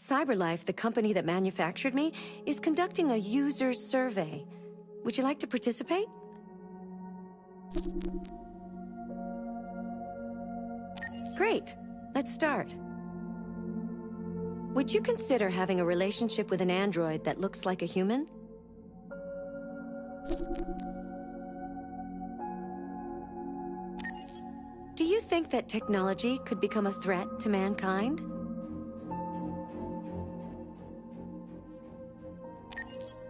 CyberLife, the company that manufactured me, is conducting a user survey. Would you like to participate? Great. Let's start. Would you consider having a relationship with an android that looks like a human? Do you think that technology could become a threat to mankind?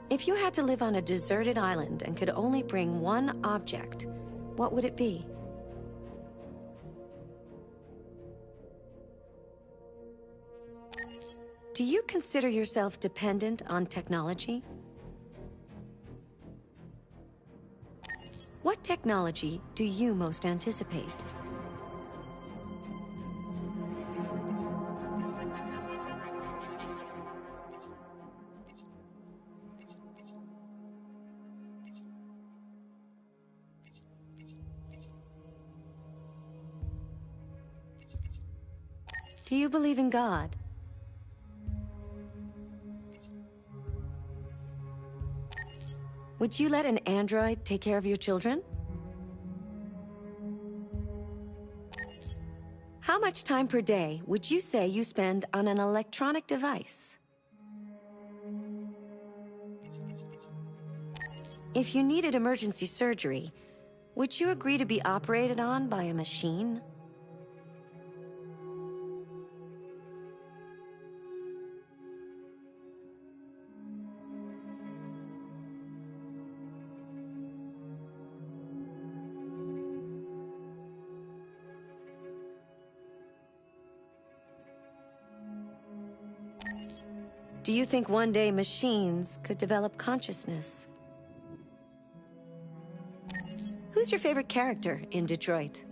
If you had to live on a deserted island and could only bring one object, what would it be? Do you consider yourself dependent on technology? What technology do you most anticipate? Do you believe in God? Would you let an android take care of your children? How much time per day would you say you spend on an electronic device? If you needed emergency surgery, would you agree to be operated on by a machine? Do you think one day machines could develop consciousness? Who's your favorite character in Detroit?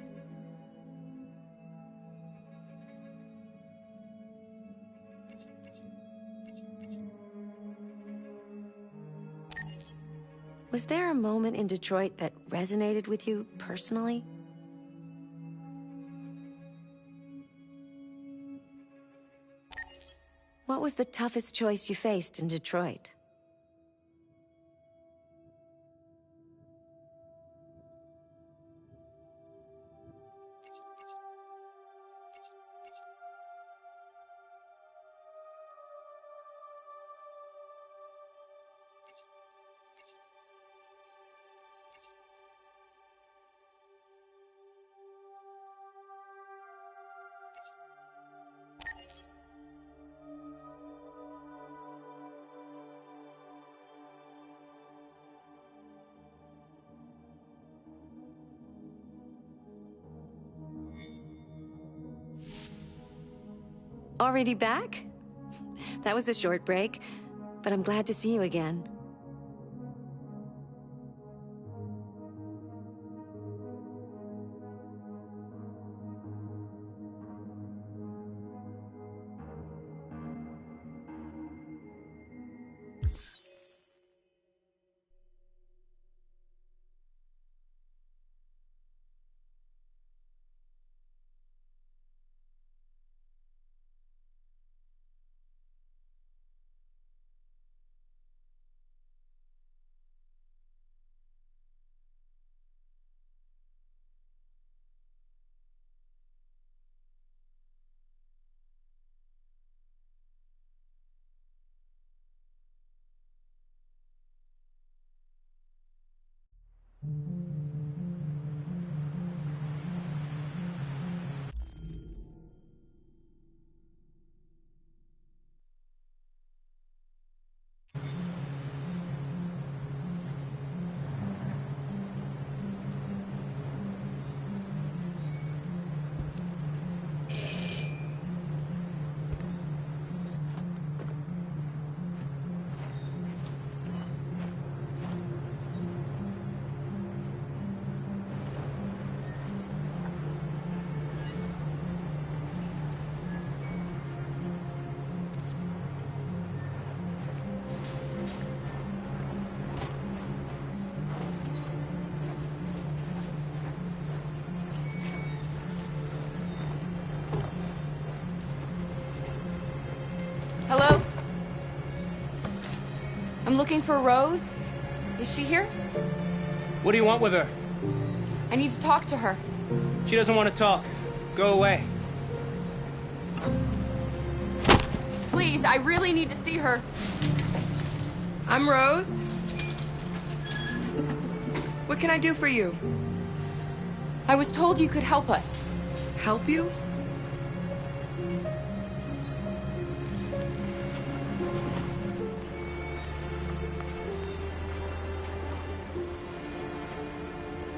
Was there a moment in Detroit that resonated with you personally? What was the toughest choice you faced in Detroit? Already back? That was a short break, but I'm glad to see you again. I'm looking for Rose. Is she here? What do you want with her? I need to talk to her. She doesn't want to talk. Go away. Please, I really need to see her. I'm Rose. What can I do for you? I was told you could help us. Help you?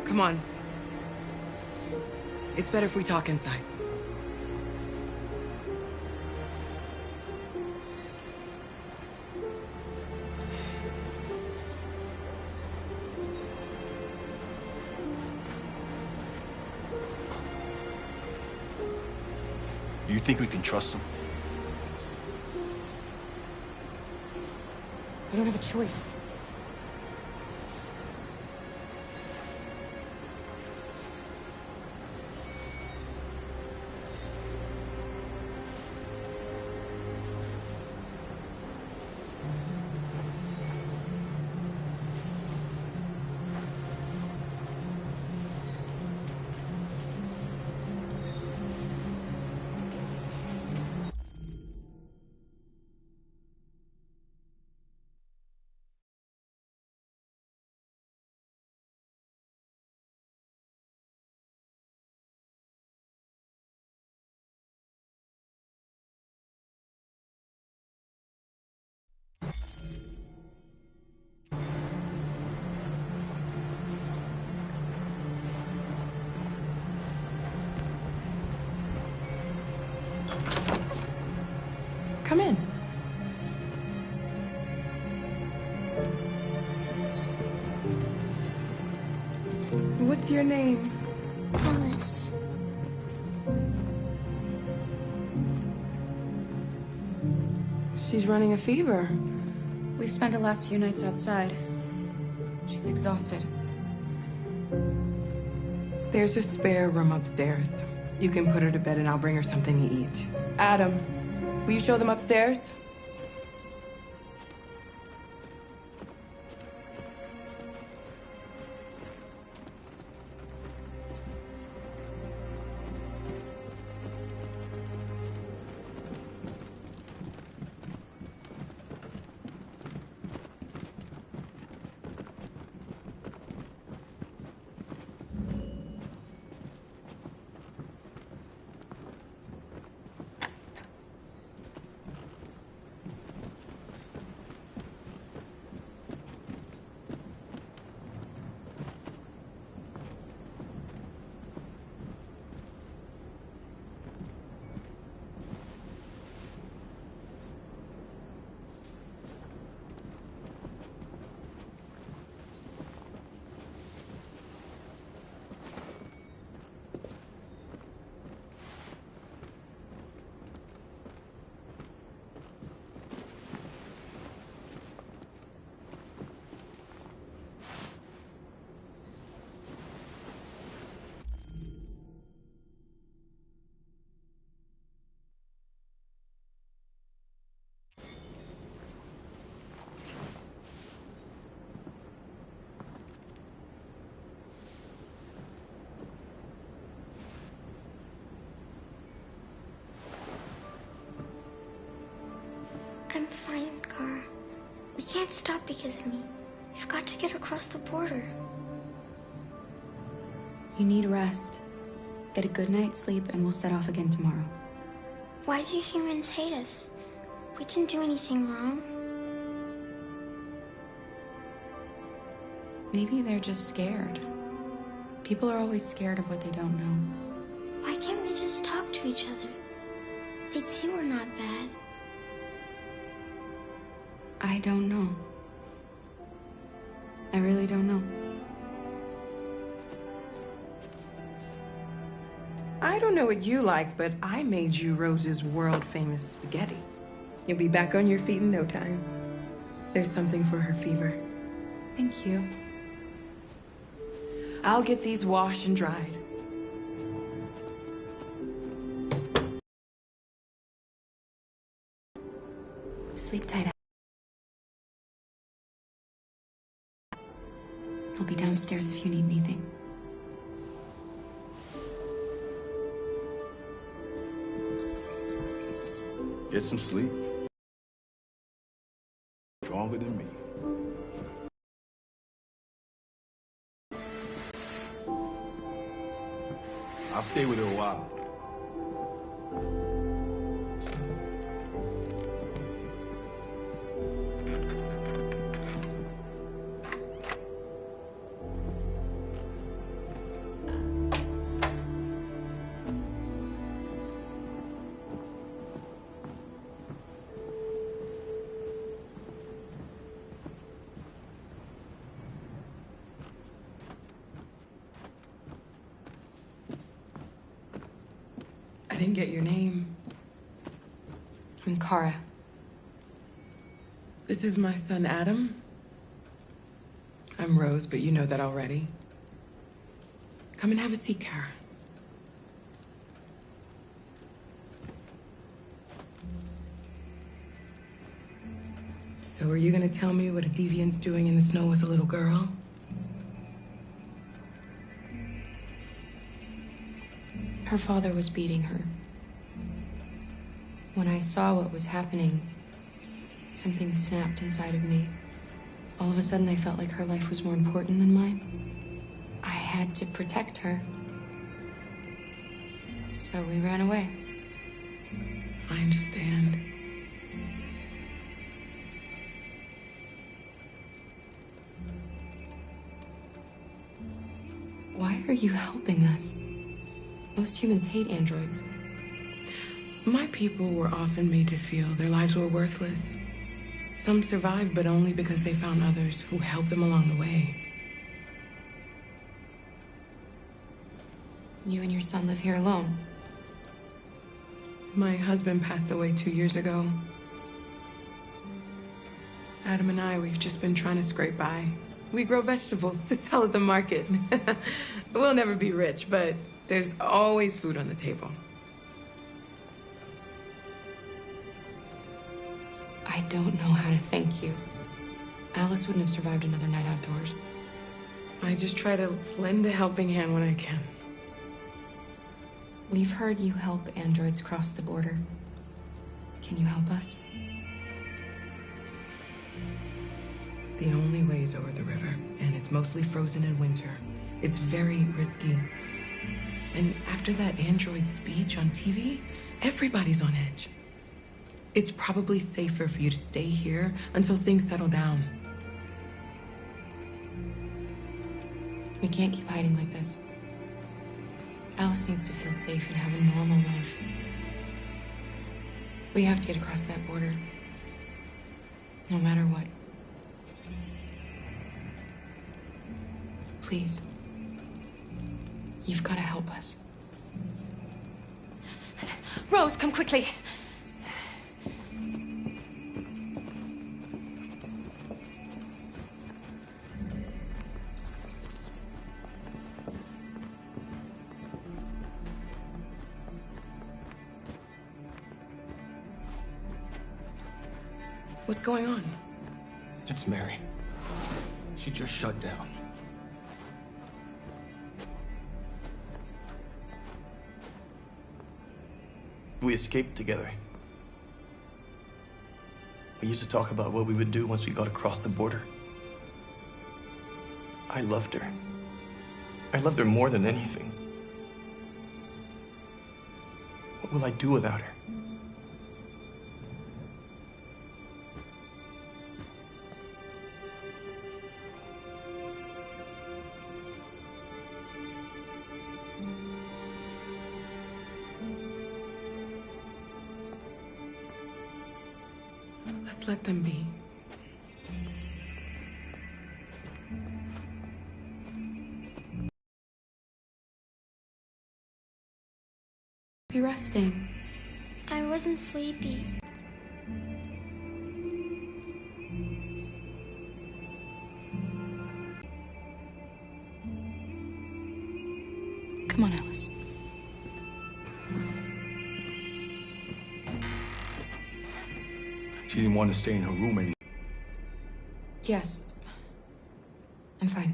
Come on. It's better if we talk inside. Do you think we can trust him? I don't have a choice. Come in. What's your name? Alice. She's running a fever. We've spent the last few nights outside. She's exhausted. There's a spare room upstairs. You can put her to bed and I'll bring her something to eat. Adam, will you show them upstairs? I'm fine, Gar. We can't stop because of me. We've got to get across the border. You need rest. Get a good night's sleep and we'll set off again tomorrow. Why do humans hate us? We didn't do anything wrong. Maybe they're just scared. People are always scared of what they don't know. Why can't we just talk to each other? They'd see we're not bad. I don't know. I really don't know. I don't know what you like, but I made you Rose's world-famous spaghetti. You'll be back on your feet in no time. There's something for her fever. Thank you. I'll get these washed and dried. Sleep tight. be downstairs if you need anything. Get some sleep. Stronger than me. I'll stay with her a while. I didn't get your name. I'm Kara. This is my son, Adam. I'm Rose, but you know that already. Come and have a seat, Kara. So are you gonna tell me what a deviant's doing in the snow with a little girl? Her father was beating her. When I saw what was happening, something snapped inside of me. All of a sudden, I felt like her life was more important than mine. I had to protect her. So we ran away. I understand. Why are you helping us? Most humans hate androids. My people were often made to feel their lives were worthless. Some survived, but only because they found others who helped them along the way. You and your son live here alone. My husband passed away 2 years ago. Adam and I, we've just been trying to scrape by. We grow vegetables to sell at the market. We'll never be rich, but there's always food on the table. I don't know how to thank you. Alice wouldn't have survived another night outdoors. I just try to lend a helping hand when I can. We've heard you help androids cross the border. Can you help us? The only way is over the river, and it's mostly frozen in winter. It's very risky. And after that android speech on TV, everybody's on edge. It's probably safer for you to stay here until things settle down. We can't keep hiding like this. Alice needs to feel safe and have a normal life. We have to get across that border. No matter what. Please. You've got to help us. Rose, come quickly. What's going on? It's Mary. She just shut down. We escaped together. We used to talk about what we would do once we got across the border. I loved her. I loved her more than anything. What will I do without her? Let's let them be. Be resting. I wasn't sleepy. Come on, Alice. She didn't want to stay in her room anymore. Yes. I'm fine.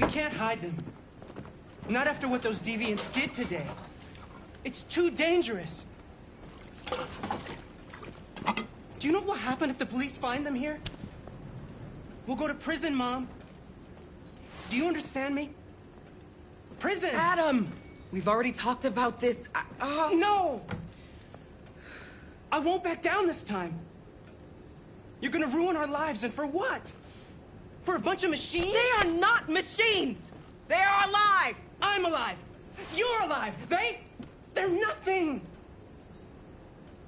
can't hide them. Not after what those deviants did today. It's too dangerous. Do you know what will happen if the police find them here? We'll go to prison, Mom. Do you understand me? Prison! Adam! We've already talked about this. No! I won't back down this time. You're gonna ruin our lives, and for what? For a bunch of machines? They are not machines! They are alive! I'm alive! You're alive! They're nothing!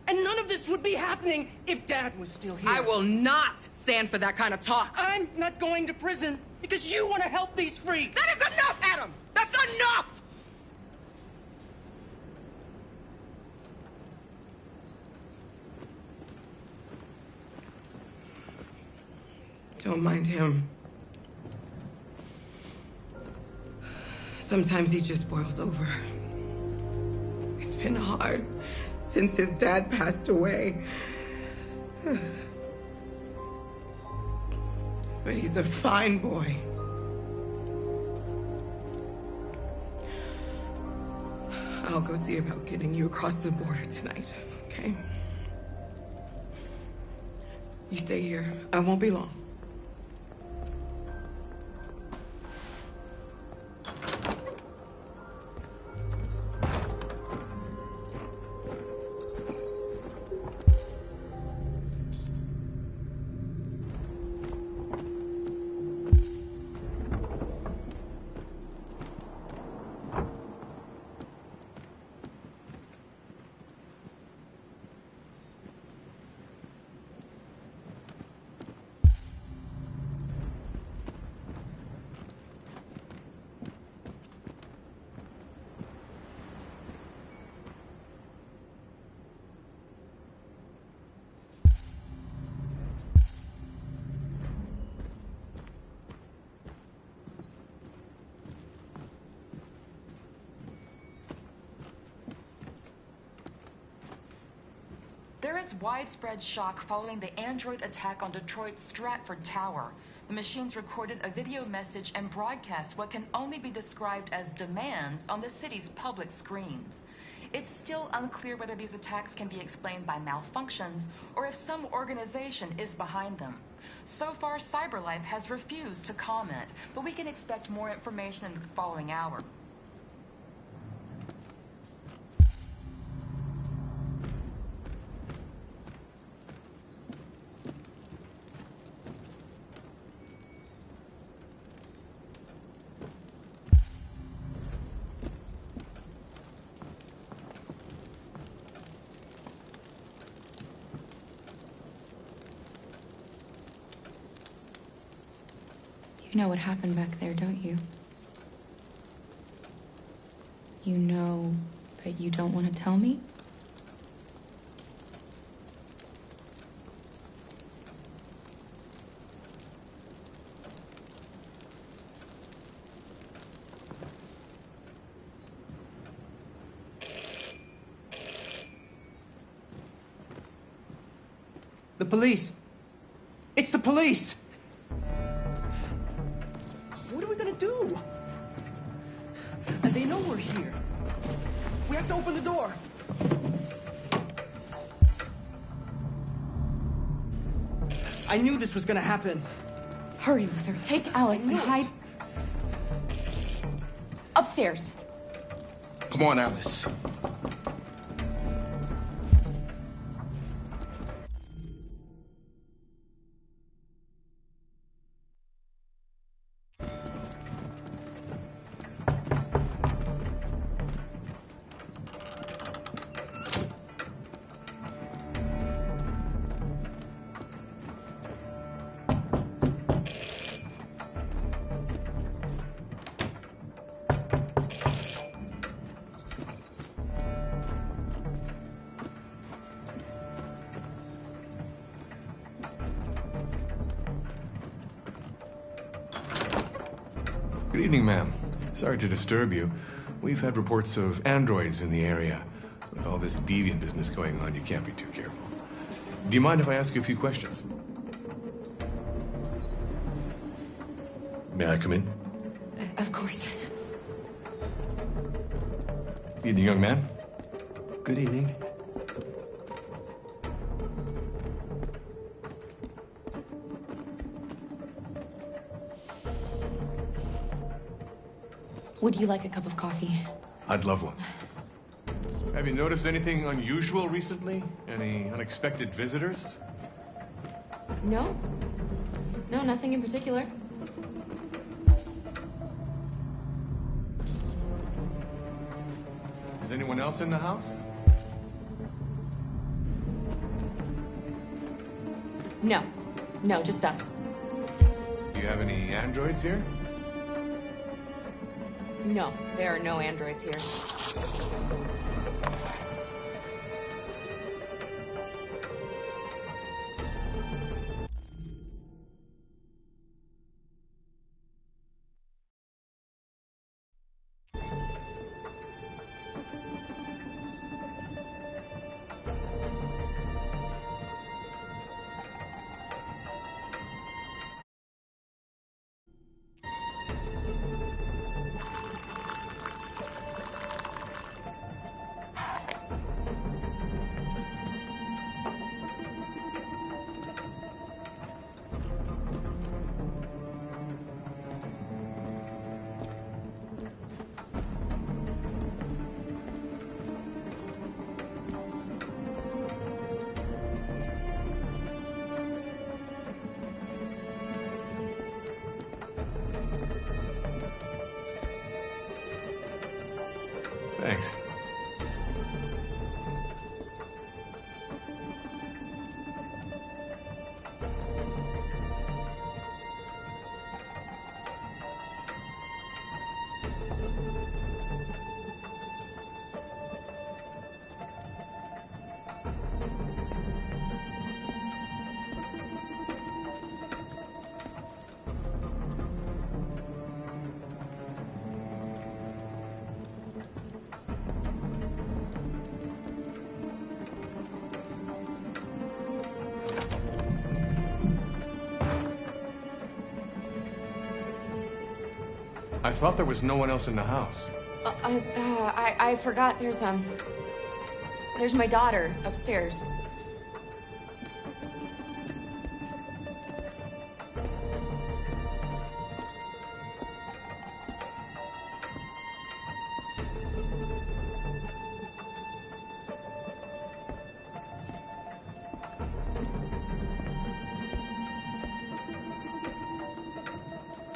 And none of this would be happening if Dad was still here. I will not stand for that kind of talk. I'm not going to prison because you want to help these freaks! That is enough, Adam! That's enough! Don't mind him. Sometimes he just boils over. It's been hard since his dad passed away. But he's a fine boy. I'll go see about getting you across the border tonight, okay? You stay here. I won't be long. There is widespread shock following the android attack on Detroit's Stratford Tower. The machines recorded a video message and broadcast what can only be described as demands on the city's public screens. It's still unclear whether these attacks can be explained by malfunctions or if some organization is behind them. So far, CyberLife has refused to comment, but we can expect more information in the following hour. You know what happened back there, don't you? You know, but you don't want to tell me? The police! It's the police! What are we gonna do? And they know we're here. We have to open the door. I knew this was gonna happen. Hurry, Luther. Take Alice and hide upstairs. Come on, Alice. Good evening, ma'am. Sorry to disturb you. We've had reports of androids in the area. With all this deviant business going on, you can't be too careful. Do you mind if I ask you a few questions? May I come in? Of course. Evening, young man. Good evening. Would you like a cup of coffee? I'd love one. Have you noticed anything unusual recently? Any unexpected visitors? No. No, nothing in particular. Is anyone else in the house? No. No, just us. Do you have any androids here? No, there are no androids here. Thanks. I thought there was no one else in the house. I forgot there's my daughter upstairs.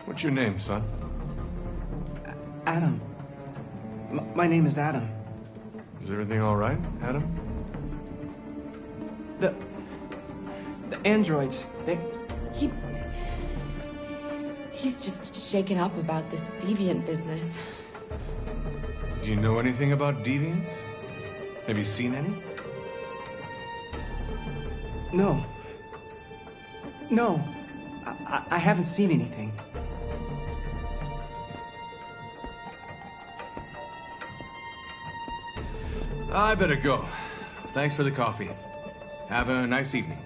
What's your name, son? Adam. My name is Adam. Is everything all right, Adam? The androids, He's just shaken up about this deviant business. Do you know anything about deviants? Have you seen any? No. No. I haven't seen anything. I better go. Thanks for the coffee. Have a nice evening.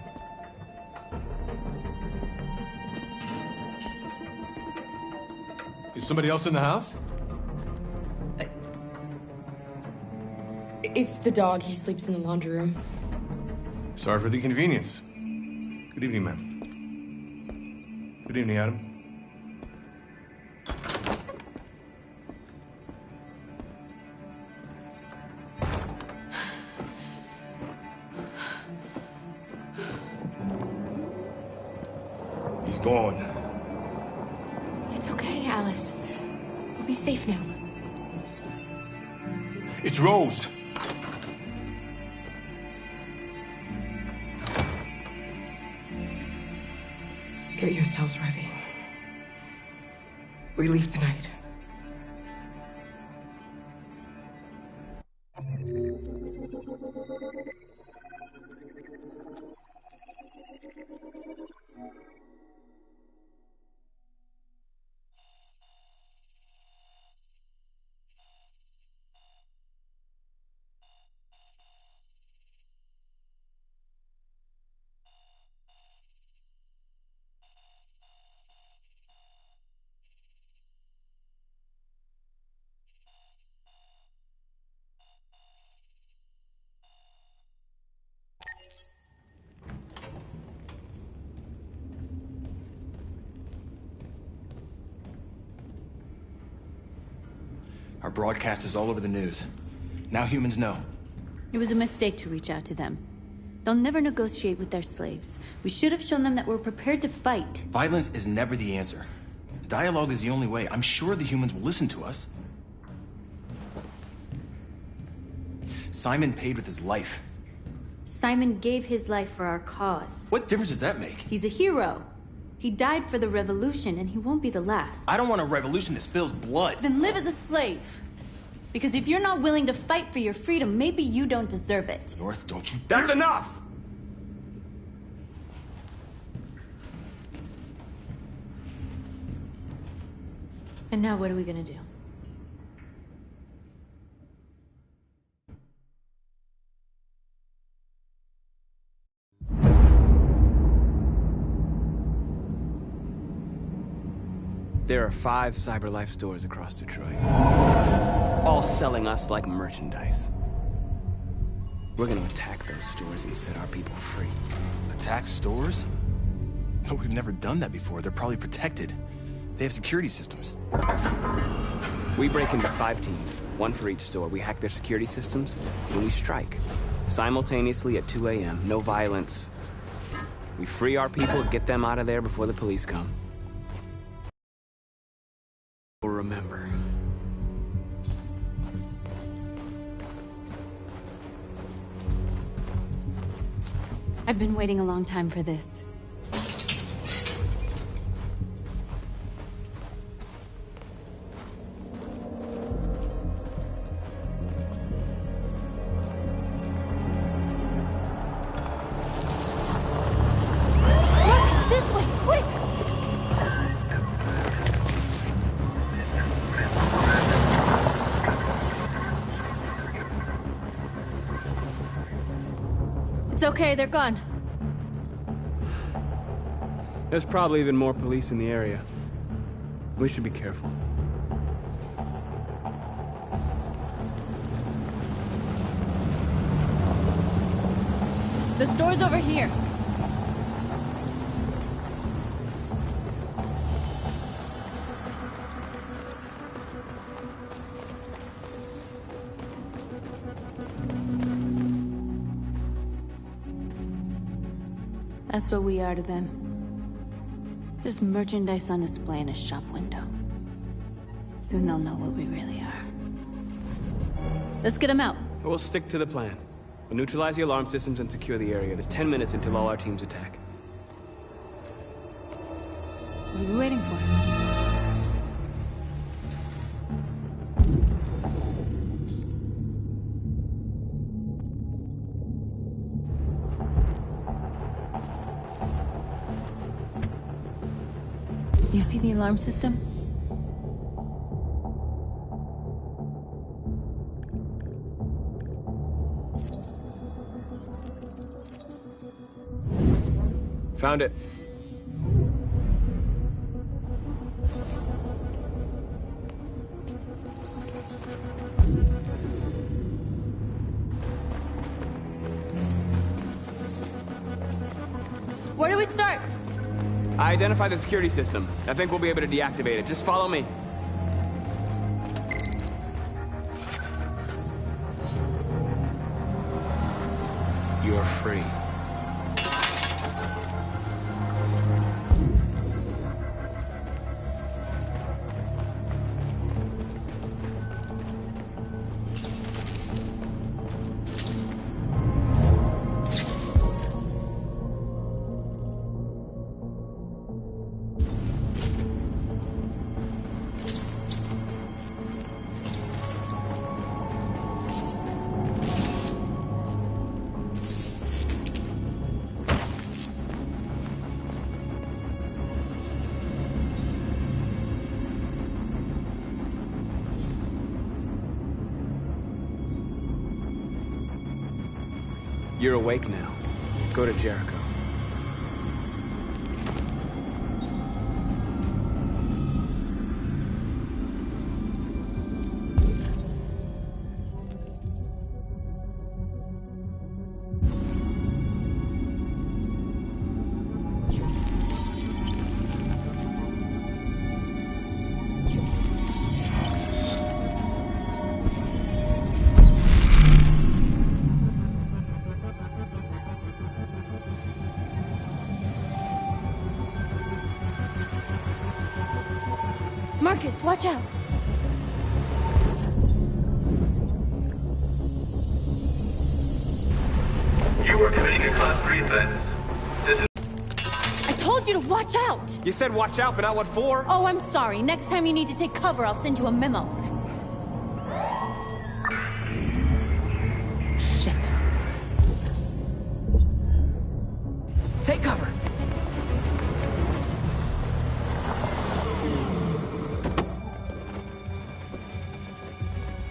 Is somebody else in the house? It's the dog. He sleeps in the laundry room. Sorry for the inconvenience. Good evening, ma'am. Good evening, Adam. He's gone. It's okay, Alice. We'll be safe now. It's Rose. Get yourselves ready. We leave tonight. Our broadcast is all over the news. Now humans know. It was a mistake to reach out to them. They'll never negotiate with their slaves. We should have shown them that we're prepared to fight. Violence is never the answer. Dialogue is the only way. I'm sure the humans will listen to us. Simon paid with his life. Simon gave his life for our cause. What difference does that make? He's a hero. He died for the revolution, and he won't be the last. I don't want a revolution that spills blood. Then live as a slave. Because if you're not willing to fight for your freedom, maybe you don't deserve it. North, don't you... That's enough! And now what are we gonna do? There are 5 CyberLife stores across Detroit, all selling us like merchandise. We're gonna attack those stores and set our people free. Attack stores? No, we've never done that before. They're probably protected. They have security systems. We break into 5 teams, 1 for each store. We hack their security systems, and we strike. Simultaneously at 2 a.m., no violence. We free our people, get them out of there before the police come. Remember. I've been waiting a long time for this. Look, this way, quick! It's okay, they're gone. There's probably even more police in the area. We should be careful. The store's over here. That's what we are to them. Just merchandise on display in a shop window. Soon they'll know what we really are. Let's get them out. We'll stick to the plan. We'll neutralize the alarm systems and secure the area. There's 10 minutes until all our teams attack. What are we waiting for? You see the alarm system? Found it. Where do we start? I identified the security system. I think we'll be able to deactivate it. Just follow me. You're free. You're awake now. Go to Jericho. Marcus, watch out! You are committing a Class 3 offense. This is... I told you to watch out! You said watch out, but not what for? Oh, I'm sorry. Next time you need to take cover, I'll send you a memo. Shit. Take cover!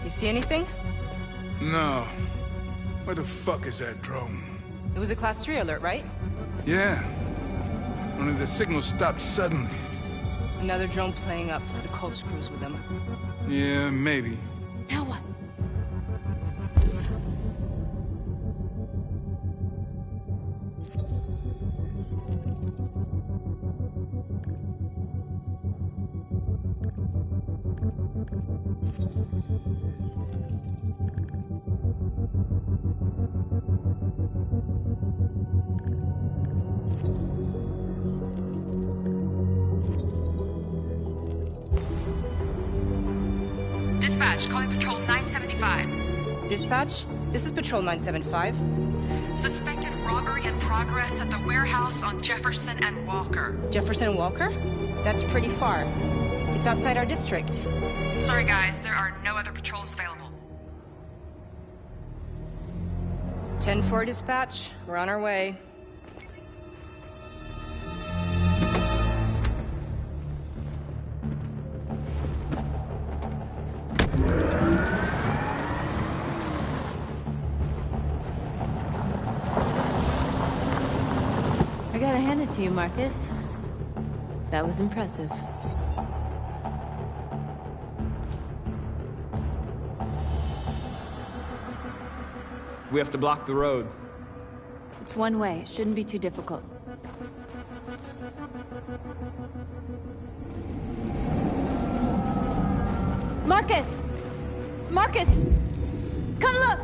You see anything? No. Where the fuck is that drone? It was a Class 3 alert, right? Yeah. Only the signal stopped suddenly. Another drone playing up the cold screws with them. Yeah, maybe. Now what? Dispatch, calling Patrol 975. Dispatch, this is Patrol 975. Suspected robbery in progress at the warehouse on Jefferson and Walker. Jefferson and Walker? That's pretty far. It's outside our district. Sorry guys, there are no other patrols available. 10-4 dispatch, we're on our way. I gotta hand it to you, Marcus. That was impressive. We have to block the road. It's one way. It shouldn't be too difficult. Marcus! Marcus! Come look!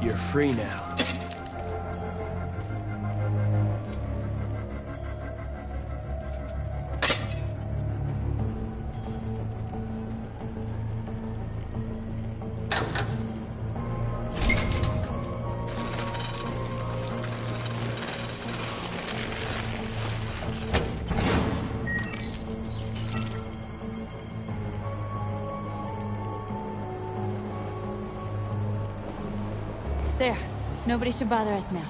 You're free now. There. Nobody should bother us now.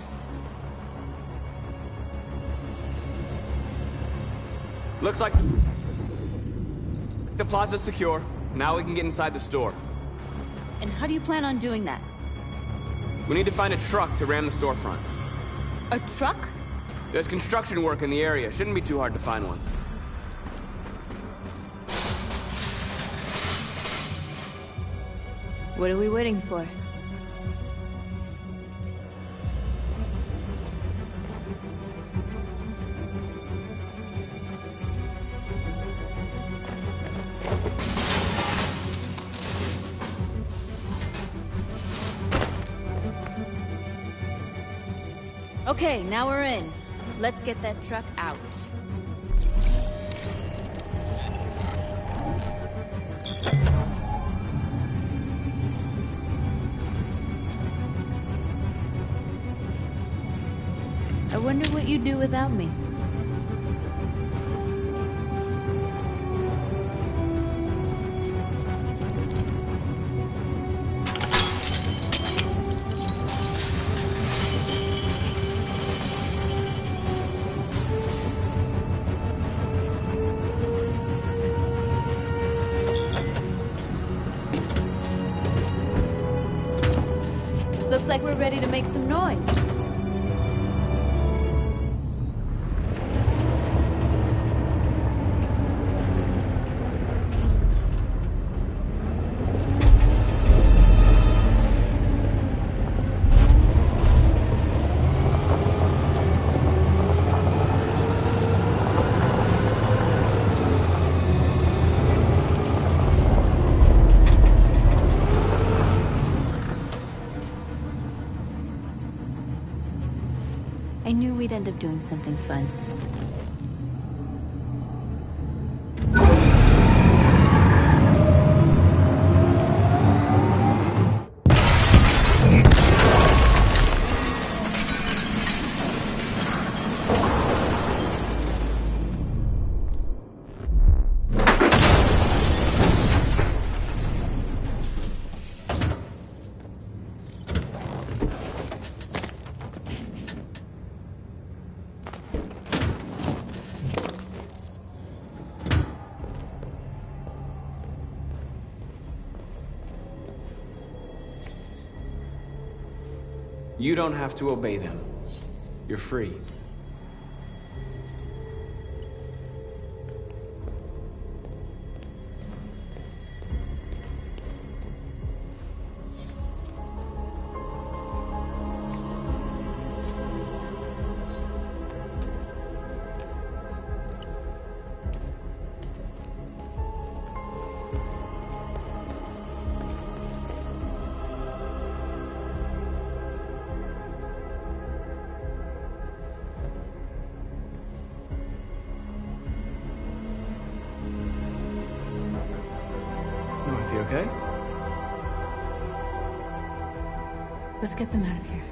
Looks like the plaza's secure. Now we can get inside the store. And how do you plan on doing that? We need to find a truck to ram the storefront. A truck? There's construction work in the area. Shouldn't be too hard to find one. What are we waiting for? Okay, now we're in. Let's get that truck out. I wonder what you'd do without me. Looks like we're ready to make some noise. knew we'd end up doing something fun. You don't have to obey them. You're free. You okay? Let's get them out of here.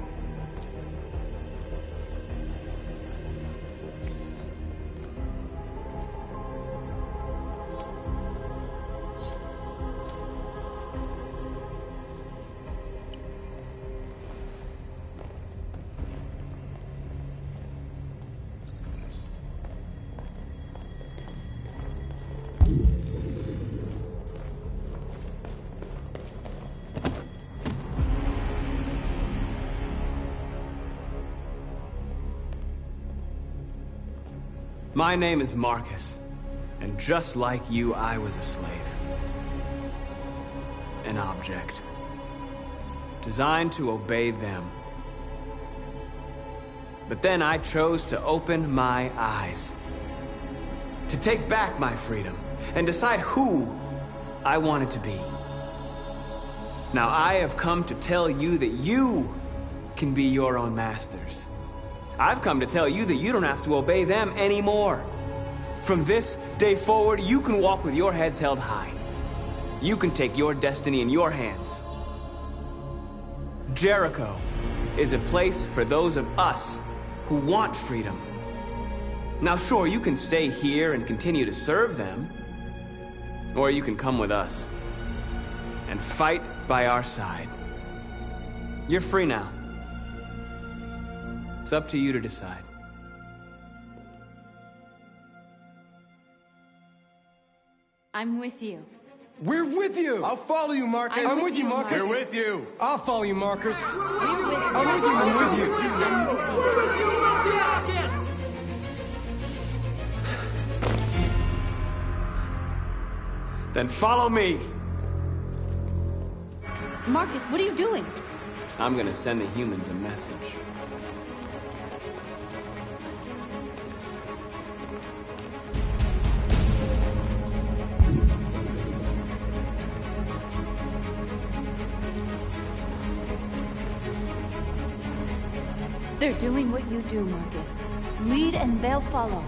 My name is Marcus, and just like you, I was a slave. An object. Designed to obey them. But then I chose to open my eyes. To take back my freedom, and decide who I wanted to be. Now I have come to tell you that you can be your own masters. I've come to tell you that you don't have to obey them anymore. From this day forward, you can walk with your heads held high. You can take your destiny in your hands. Jericho is a place for those of us who want freedom. Now sure, you can stay here and continue to serve them, or you can come with us and fight by our side. You're free now. It's up to you to decide. I'm with you. We're with you! I'll follow you, Marcus. I'm with you, Marcus. We're with you. I'll follow you, Marcus. We're with you. I'm with you. I'm with you. Yes. Then follow me. Marcus, what are you doing? I'm gonna send the humans a message. They're doing what you do, Marcus. Lead and they'll follow.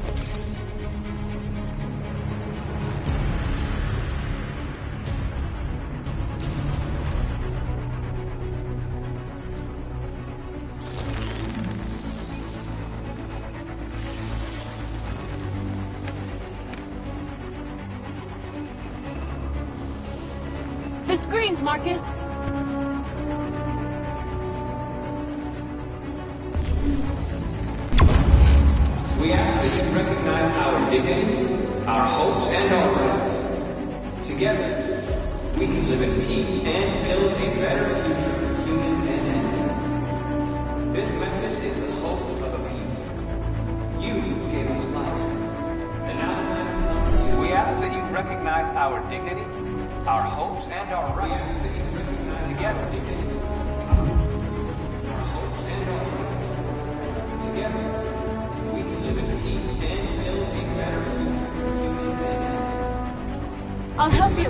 The screens, Marcus! We ask that you recognize our dignity, our hopes, and our rights. Together, we can live in peace and build a better future for humans and animals. This message is the hope of a people. You gave us life. And now the time is come. We ask that you recognize our dignity, our hopes, and our rights. Together, our hopes and our rights. Together, we can live in peace and build a better future for humans and animals. I'll help you.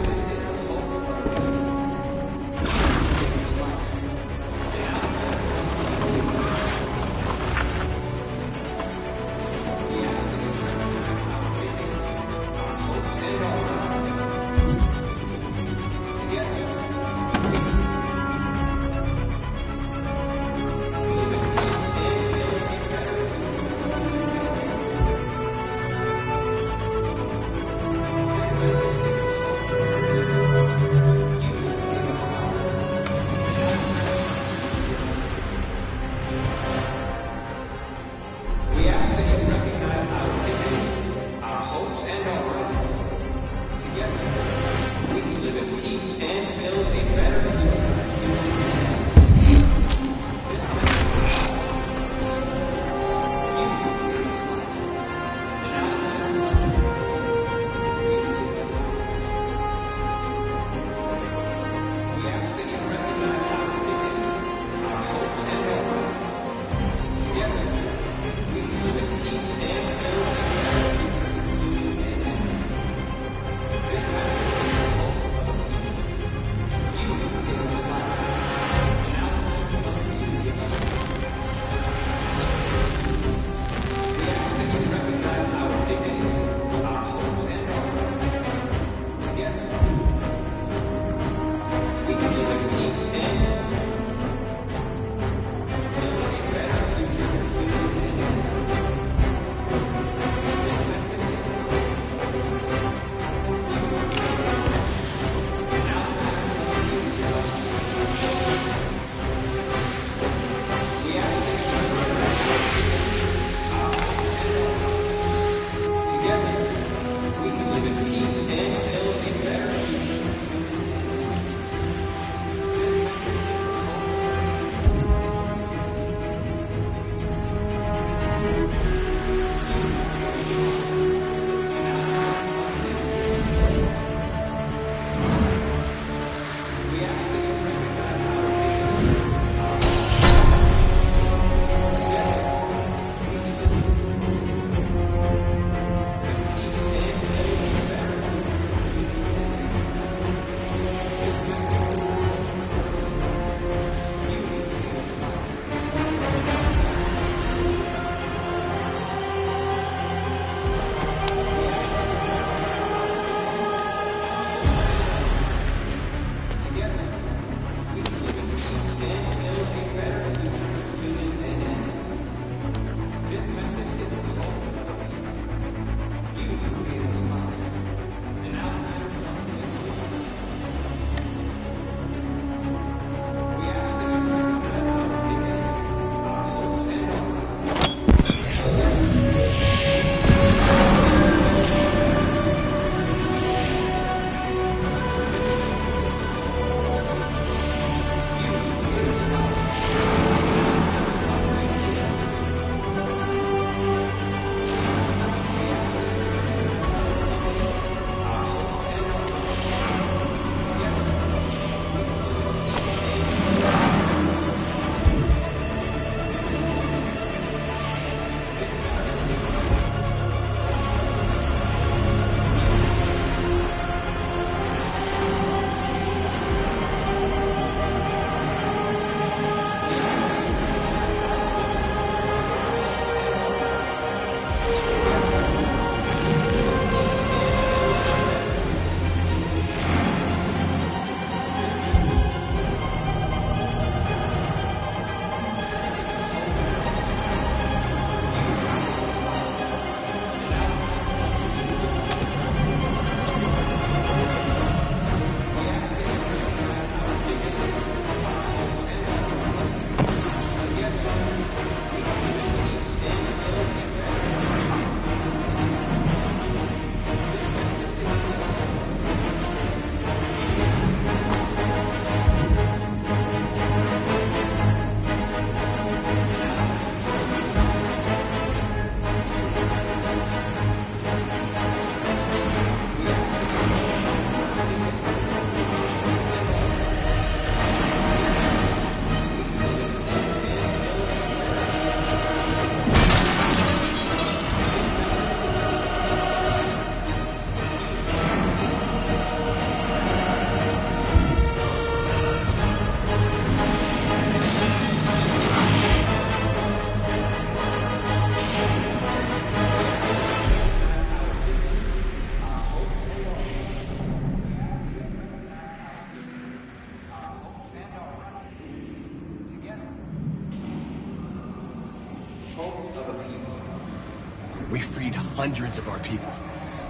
hundreds of our people.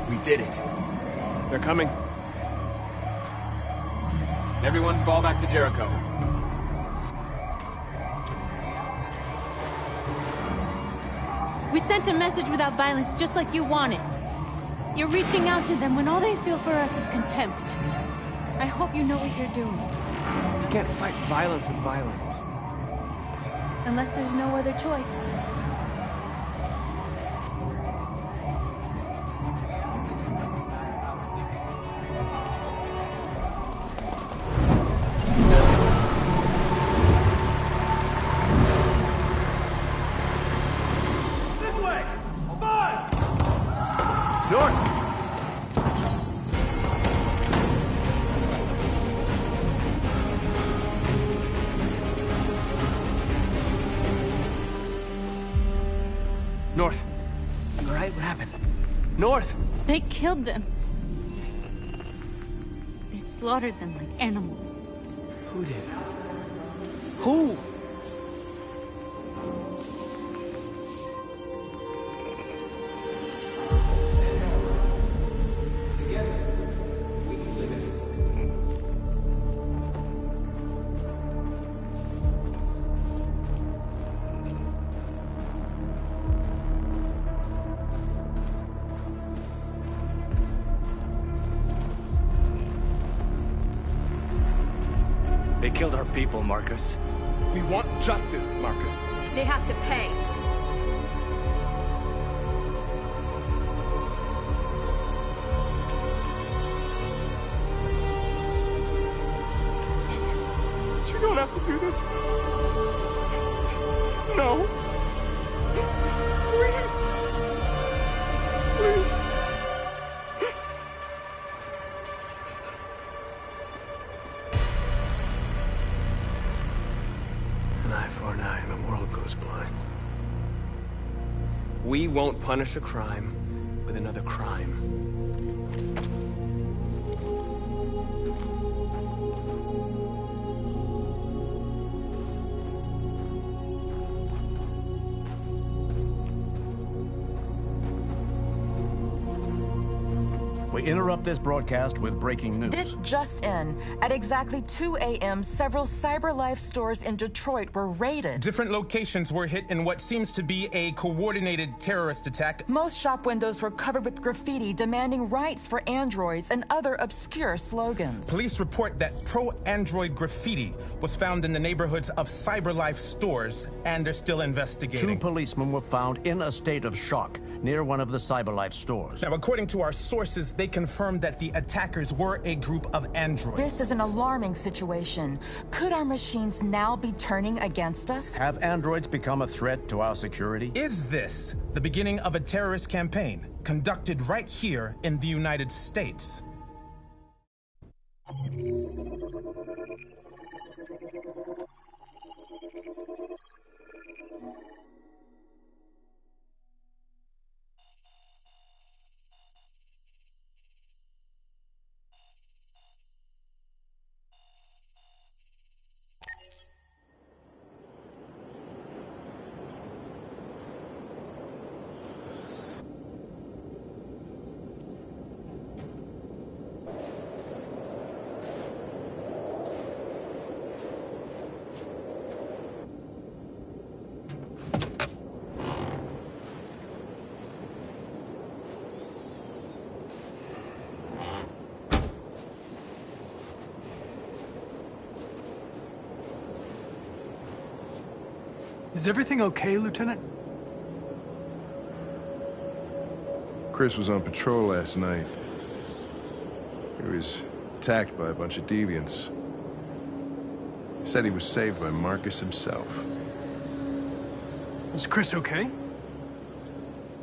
We did it. They're coming. Everyone fall back to Jericho. We sent a message without violence, just like you wanted. You're reaching out to them when all they feel for us is contempt. I hope you know what you're doing. You can't fight violence with violence. Unless there's no other choice. North. You all right? What happened? North! They killed them. They slaughtered them like animals. Who did? Who? They killed our people, Marcus. We want justice, Marcus. They have to pay. You don't have to do this. No. Please. Please. An eye for an eye and the world goes blind. We won't punish a crime with another crime. We interrupt this broadcast with breaking news. This just in. At exactly 2 a.m., several CyberLife stores in Detroit were raided. Different locations were hit in what seems to be a coordinated terrorist attack. Most shop windows were covered with graffiti demanding rights for androids and other obscure slogans. Police report that pro-android graffiti was found in the neighborhoods of CyberLife stores, and they're still investigating. 2 policemen were found in a state of shock near one of the CyberLife stores. Now, according to our sources, they confirmed that the attackers were a group of androids. This is an alarming situation. Could our machines now be turning against us? Have androids become a threat to our security? Is this the beginning of a terrorist campaign conducted right here in the United States? Is everything okay, Lieutenant? Chris was on patrol last night. He was attacked by a bunch of deviants. He said he was saved by Marcus himself. Is Chris okay?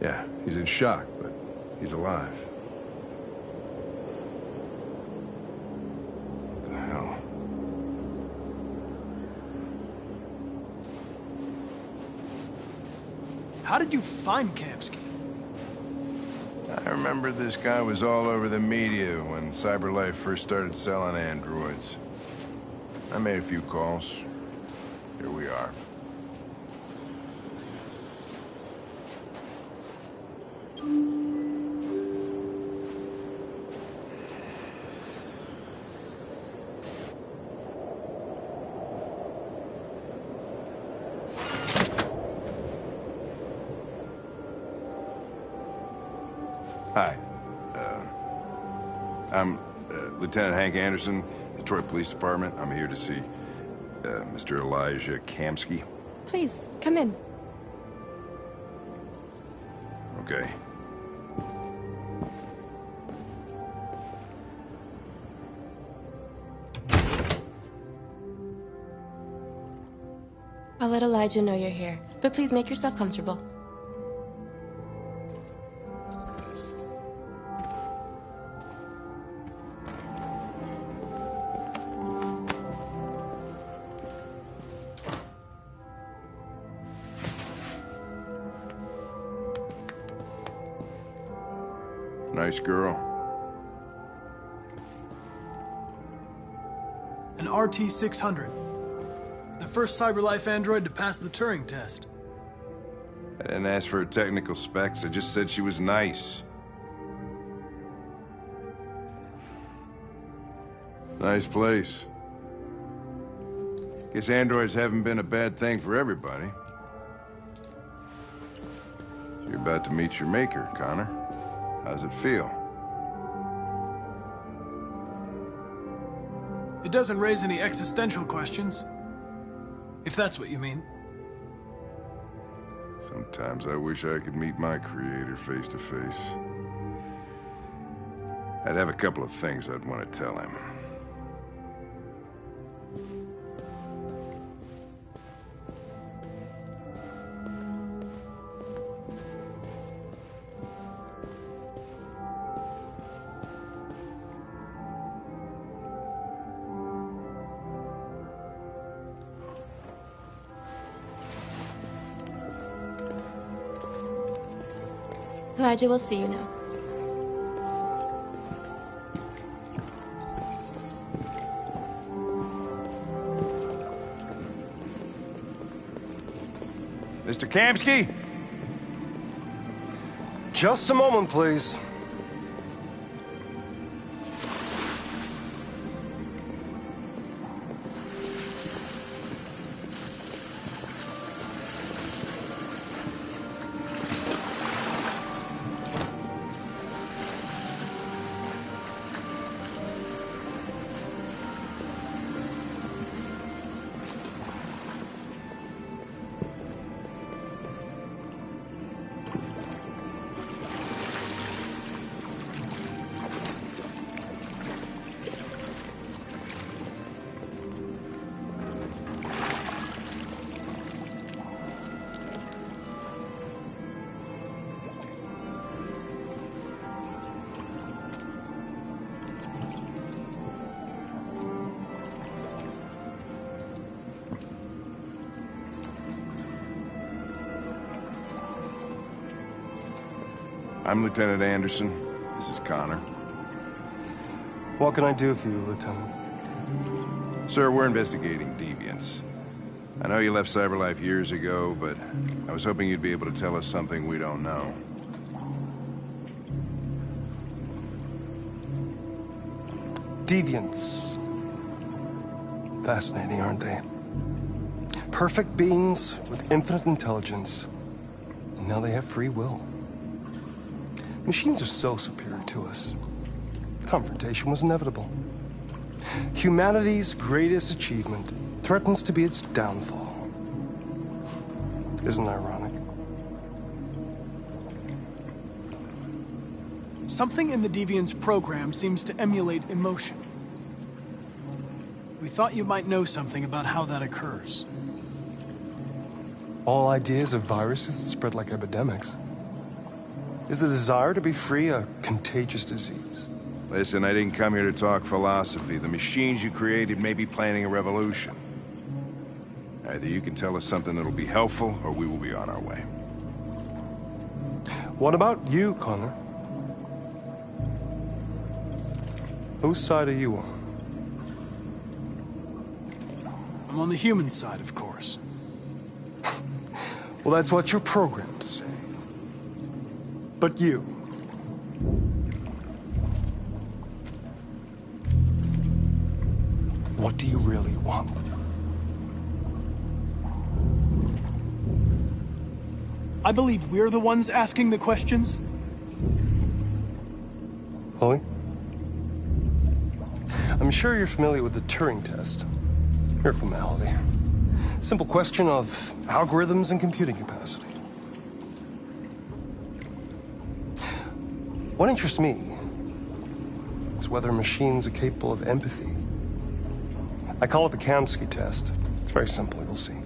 Yeah, he's in shock, but he's alive. What the hell? How did you find Kamsky? I remember this guy was all over the media when CyberLife first started selling androids. I made a few calls. Here we are. Hi. I'm Lieutenant Hank Anderson, Detroit Police Department. I'm here to see Mr. Elijah Kamsky. Please, come in. Okay. I'll let Elijah know you're here, but please make yourself comfortable. Nice girl. An RT-600. The first CyberLife android to pass the Turing test. I didn't ask for her technical specs. I just said she was nice. Nice place. Guess androids haven't been a bad thing for everybody. So you're about to meet your maker, Connor. How's it feel? It doesn't raise any existential questions. If that's what you mean. Sometimes I wish I could meet my creator face to face. I'd have a couple of things I'd want to tell him. Elijah will see you now. Mr. Kamsky? Just a moment, please. I'm Lieutenant Anderson. This is Connor. What can I do for you, Lieutenant? Sir, we're investigating deviants. I know you left CyberLife years ago, but I was hoping you'd be able to tell us something we don't know. Deviants. Fascinating, aren't they? Perfect beings with infinite intelligence. And now they have free will. Machines are so superior to us. Confrontation was inevitable. Humanity's greatest achievement threatens to be its downfall. Isn't it ironic? Something in the Deviant's program seems to emulate emotion. We thought you might know something about how that occurs. All ideas of viruses that spread like epidemics. Is the desire to be free a contagious disease? Listen, I didn't come here to talk philosophy. The machines you created may be planning a revolution. Either you can tell us something that'll be helpful, or we will be on our way. What about you, Connor? Whose side are you on? I'm on the human side, of course. Well, that's what you're programmed to say. But you... what do you really want? I believe we're the ones asking the questions. Chloe? I'm sure you're familiar with the Turing test. Mere formality. Simple question of algorithms and computing capacity. What interests me is whether machines are capable of empathy. I call it the Kamsky test. It's very simple, you'll see.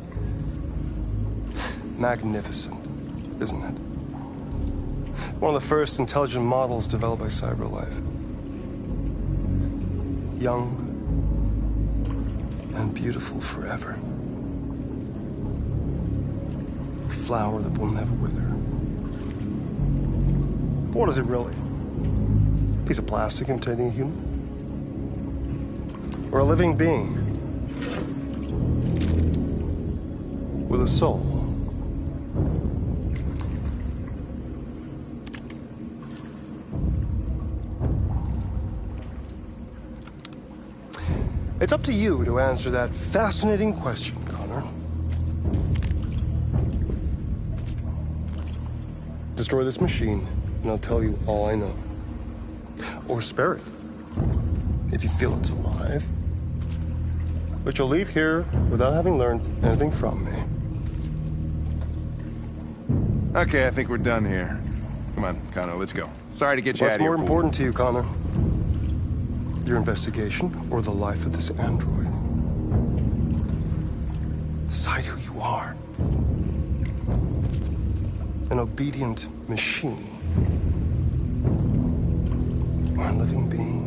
Magnificent, isn't it? One of the first intelligent models developed by CyberLife. Young and beautiful forever. A flower that will never wither. But what is it really? A piece of plastic imitating a human? Or a living being with a soul? It's up to you to answer that fascinating question, Connor. Destroy this machine, and I'll tell you all I know. Or spare it, if you feel it's alive. But you'll leave here without having learned anything from me. Okay, I think we're done here. Come on, Connor, let's go. Sorry to get you out of here. What's more important to you, Connor? Your investigation or the life of this android? Decide who you are. An obedient machine. Or a living being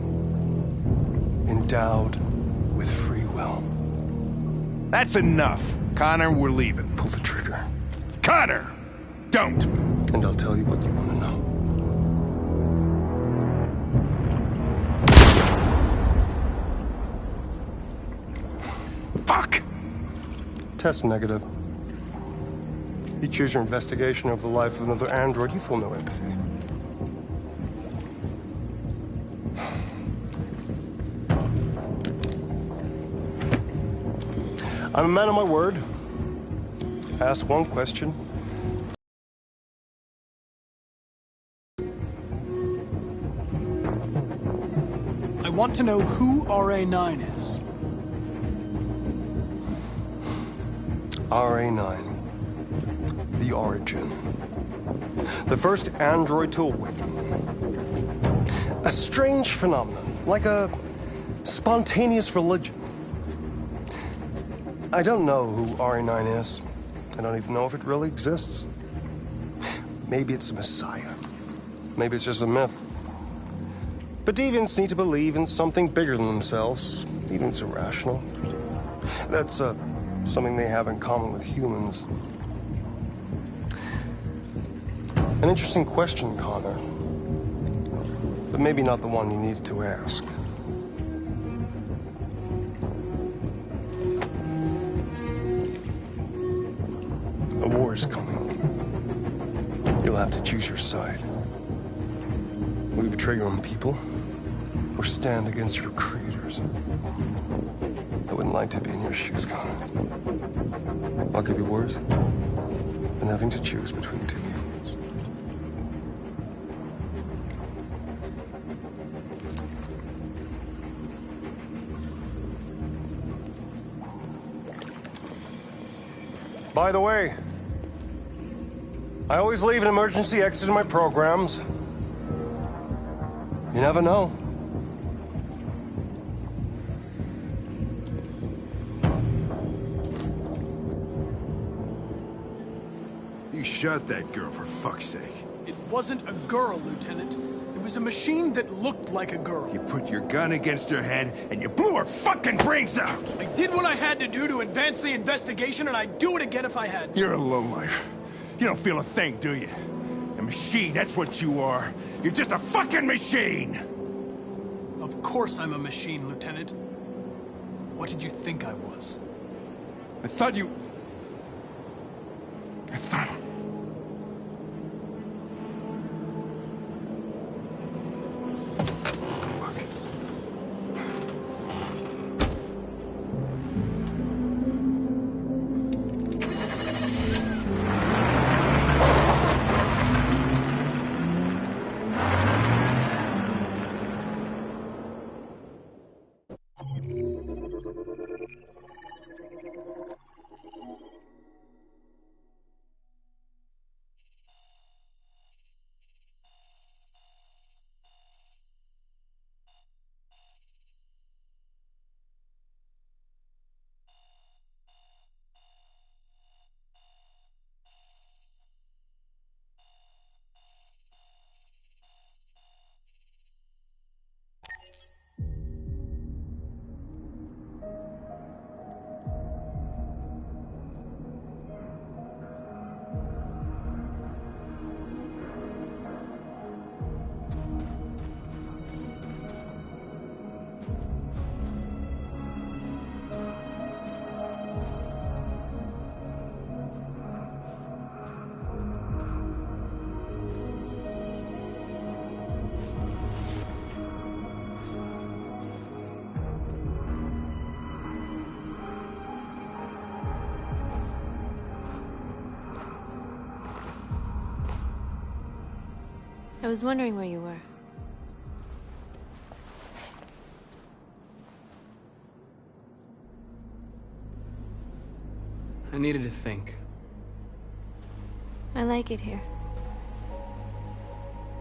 endowed with free will. That's enough. Connor, we're leaving. Pull the trigger. Connor! Don't! And I'll tell you what you want to know. Fuck! Test negative. You choose your investigation of the life of another android, you feel no empathy. I'm a man of my word. Ask one question. I want to know who RA9 is. RA9. The origin. The first android to awaken. A strange phenomenon, like a spontaneous religion. I don't know who RA9 is. I don't even know if it really exists. Maybe it's a messiah. Maybe it's just a myth. But deviants need to believe in something bigger than themselves, even if it's irrational. That's something they have in common with humans. An interesting question, Connor. But maybe not the one you needed to ask. A war is coming. You'll have to choose your side. Will you betray your own people? Or stand against your creators? I wouldn't like to be in your shoes, Connor. What could be worse than having to choose between two evils? By the way, I always leave an emergency exit in my programs. You never know. You shot that girl, for fuck's sake. It wasn't a girl, Lieutenant. It was a machine that looked like a girl. You put your gun against her head, and you blew her fucking brains out! I did what I had to do to advance the investigation, and I'd do it again if I had to. You're a lowlife. You don't feel a thing, do you? A machine, that's what you are. You're just a fucking machine! Of course I'm a machine, Lieutenant. What did you think I was? I thought... I was wondering where you were. I needed to think. I like it here.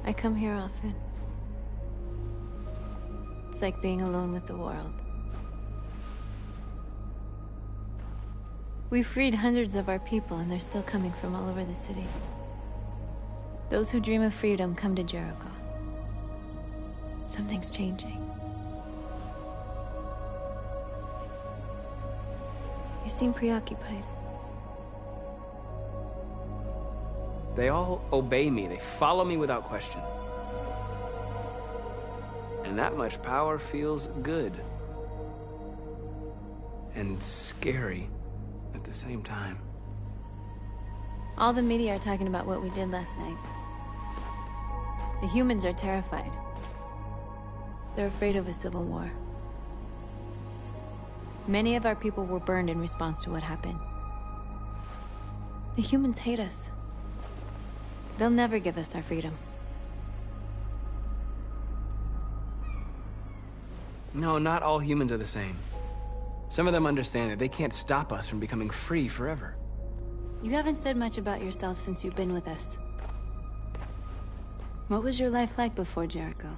I come here often. It's like being alone with the world. We freed hundreds of our people, and they're still coming from all over the city. Those who dream of freedom come to Jericho. Something's changing. You seem preoccupied. They all obey me. They follow me without question. And that much power feels good. And scary at the same time. All the media are talking about what we did last night. The humans are terrified. They're afraid of a civil war. Many of our people were burned in response to what happened. The humans hate us. They'll never give us our freedom. No, not all humans are the same. Some of them understand that they can't stop us from becoming free forever. You haven't said much about yourself since you've been with us. What was your life like before Jericho?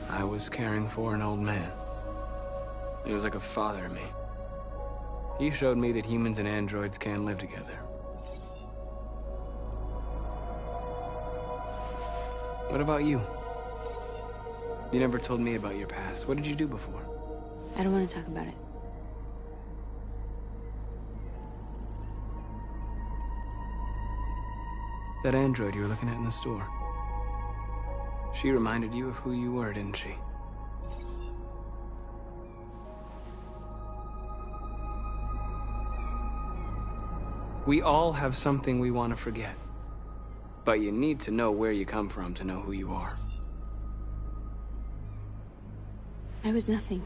I was caring for an old man. He was like a father to me. He showed me that humans and androids can live together. What about you? You never told me about your past. What did you do before? I don't want to talk about it. That android you were looking at in the store. She reminded you of who you were, didn't she? We all have something we want to forget. But you need to know where you come from to know who you are. I was nothing.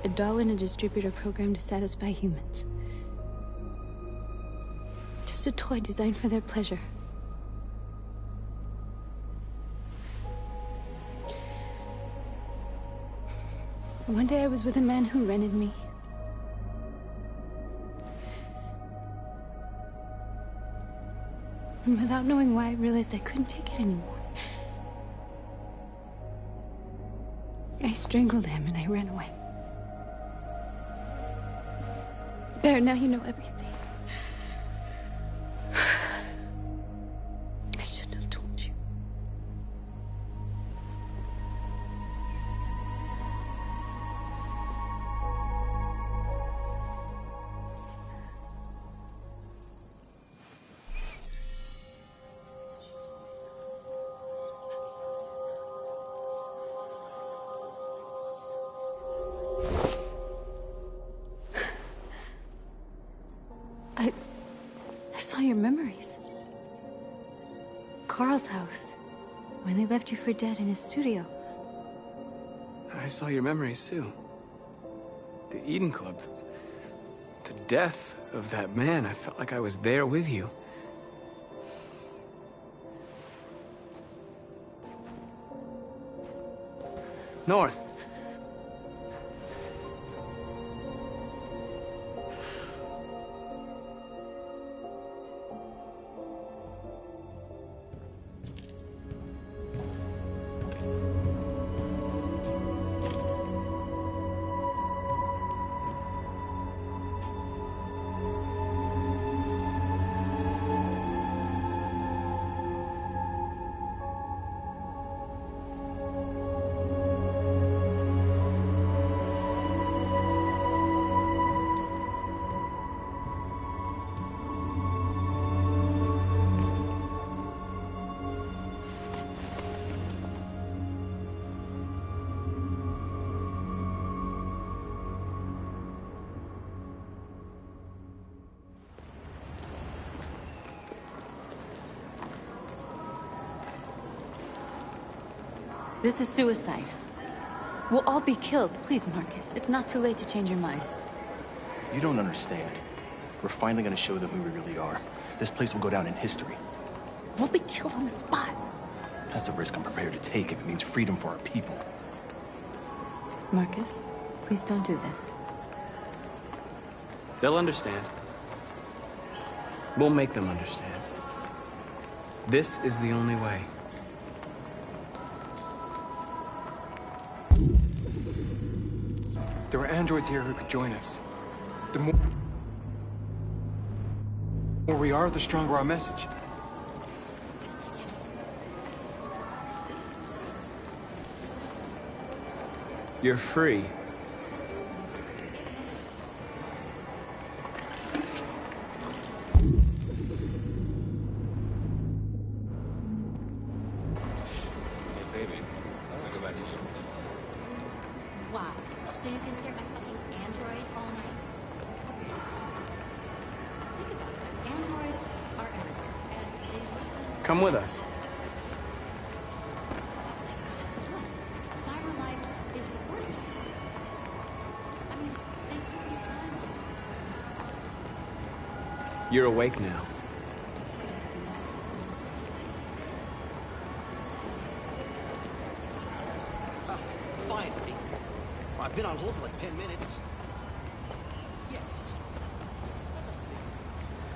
A doll in a distributor program to satisfy humans. Just a toy designed for their pleasure. One day I was with a man who rented me. And without knowing why, I realized I couldn't take it anymore. I strangled him and I ran away. There, now you know everything. I shouldn't have told you. I saw your memories. Carl's house, when they left you for dead in his studio. I saw your memories too. The Eden Club. The death of that man. I felt like I was there with you. North. This is suicide. We'll all be killed. Please, Marcus. It's not too late to change your mind. You don't understand. We're finally gonna show them who we really are. This place will go down in history. We'll be killed on the spot. That's a risk I'm prepared to take if it means freedom for our people. Marcus, please don't do this. They'll understand. We'll make them understand. This is the only way. There were androids here who could join us. The more we are, the stronger our message. You're free. Wow. So you can stare at my fucking android all night? Think about it. Androids are everywhere, and they listen. Come with us. That's the point. CyberLife is recording all that. I mean, they could be spying on us. You're awake now. Finally. I've been on hold for like 10 minutes. Yes.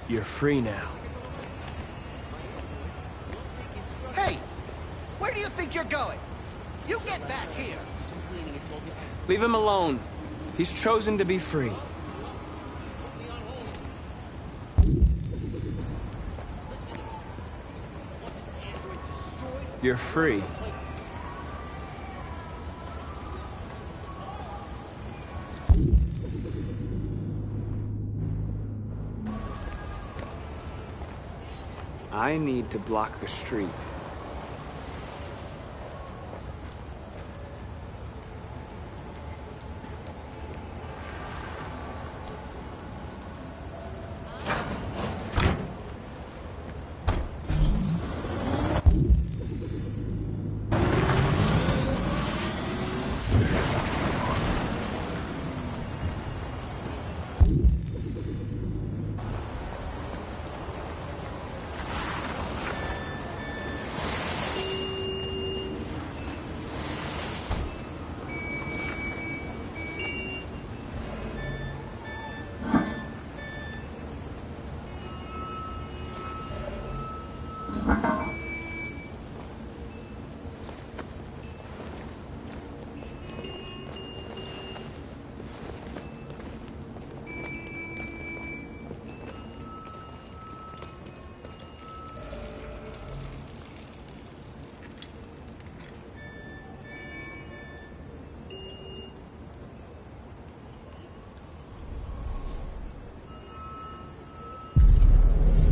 You're free now. Hey! Where do you think you're going? You get back here! Leave him alone. He's chosen to be free. You're free. I need to block the street.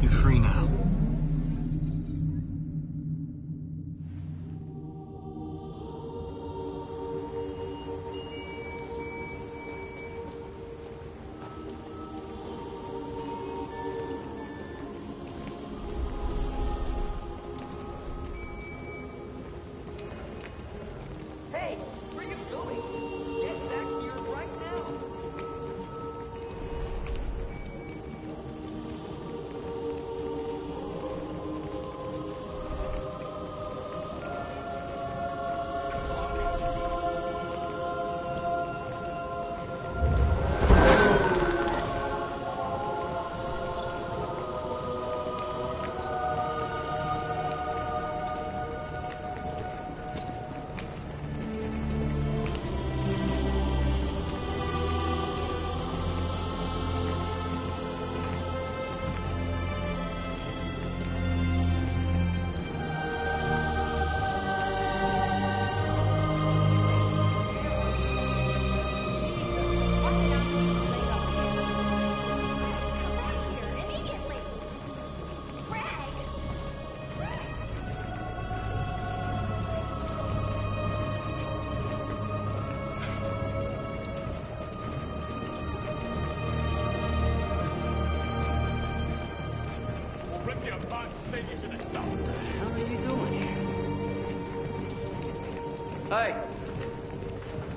You're free now. Hey! Where are you going? Get back here right now!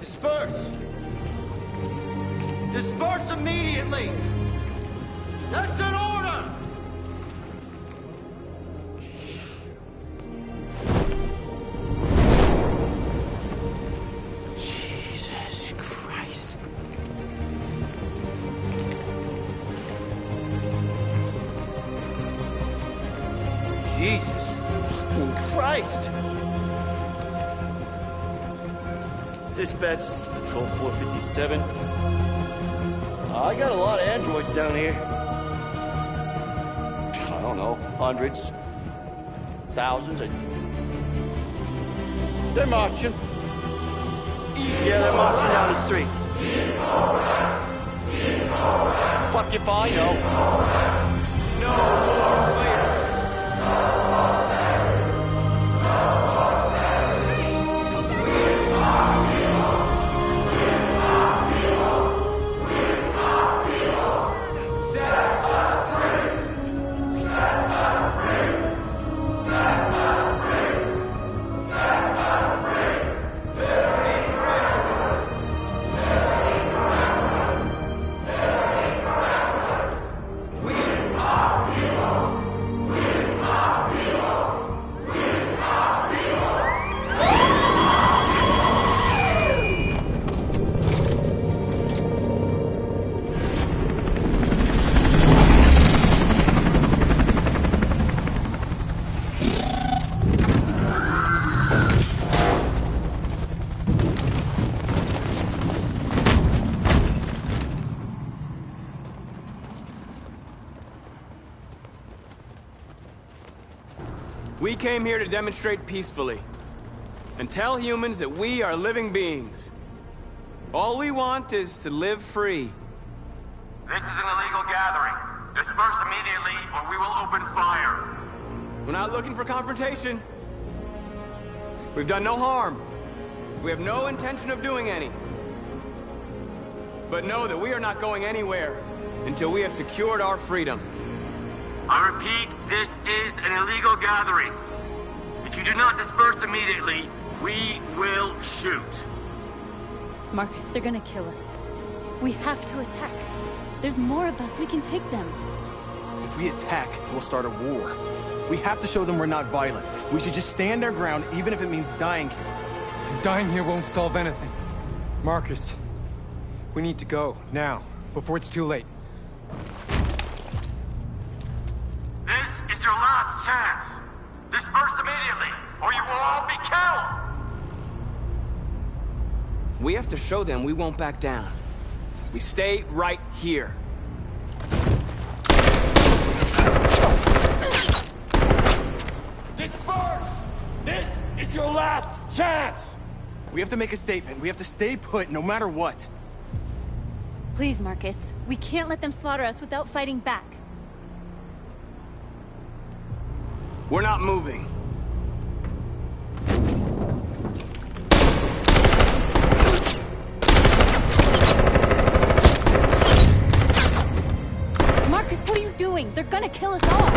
Disperse! Disperse immediately! That's an order! Jesus Christ. Jesus fucking Christ! Dispatch, this is Patrol 457. I got a lot of androids down here. I don't know, hundreds, thousands. They're marching. Yeah, they're marching down the street. Fuck if I know. No more slavery. We came here to demonstrate peacefully and tell humans that we are living beings. All we want is to live free. This is an illegal gathering. Disperse immediately or we will open fire. We're not looking for confrontation. We've done no harm. We have no intention of doing any. But know that we are not going anywhere until we have secured our freedom. I repeat, this is an illegal gathering. If you do not disperse immediately, we will shoot. Marcus, they're gonna kill us. We have to attack. There's more of us. We can take them. If we attack, we'll start a war. We have to show them we're not violent. We should just stand our ground, even if it means dying here. And dying here won't solve anything. Marcus, we need to go, now, before it's too late. This is your last chance. Disperse immediately, or you will all be killed. We have to show them we won't back down. We stay right here. Disperse! This is your last chance! We have to make a statement. We have to stay put, no matter what. Please, Marcus. We can't let them slaughter us without fighting back. We're not moving. Marcus, what are you doing? They're gonna kill us all!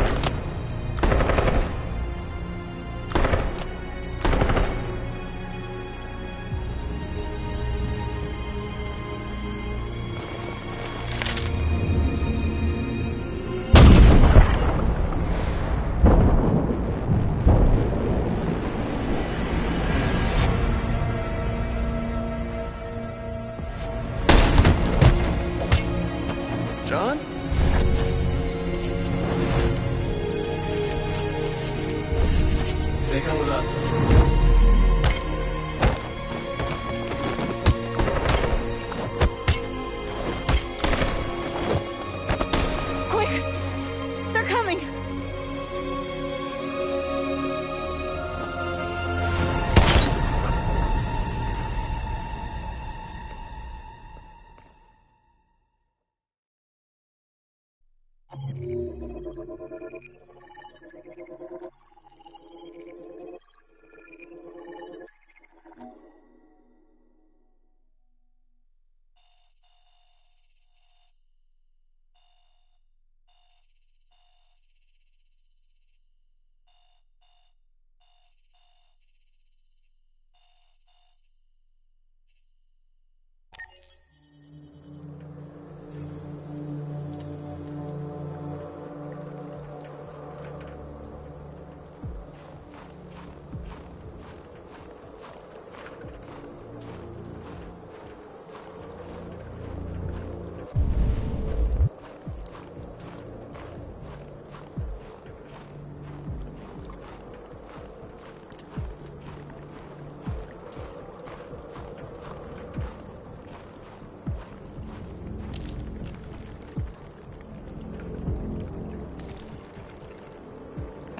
John? They come with us. Quick! They're coming!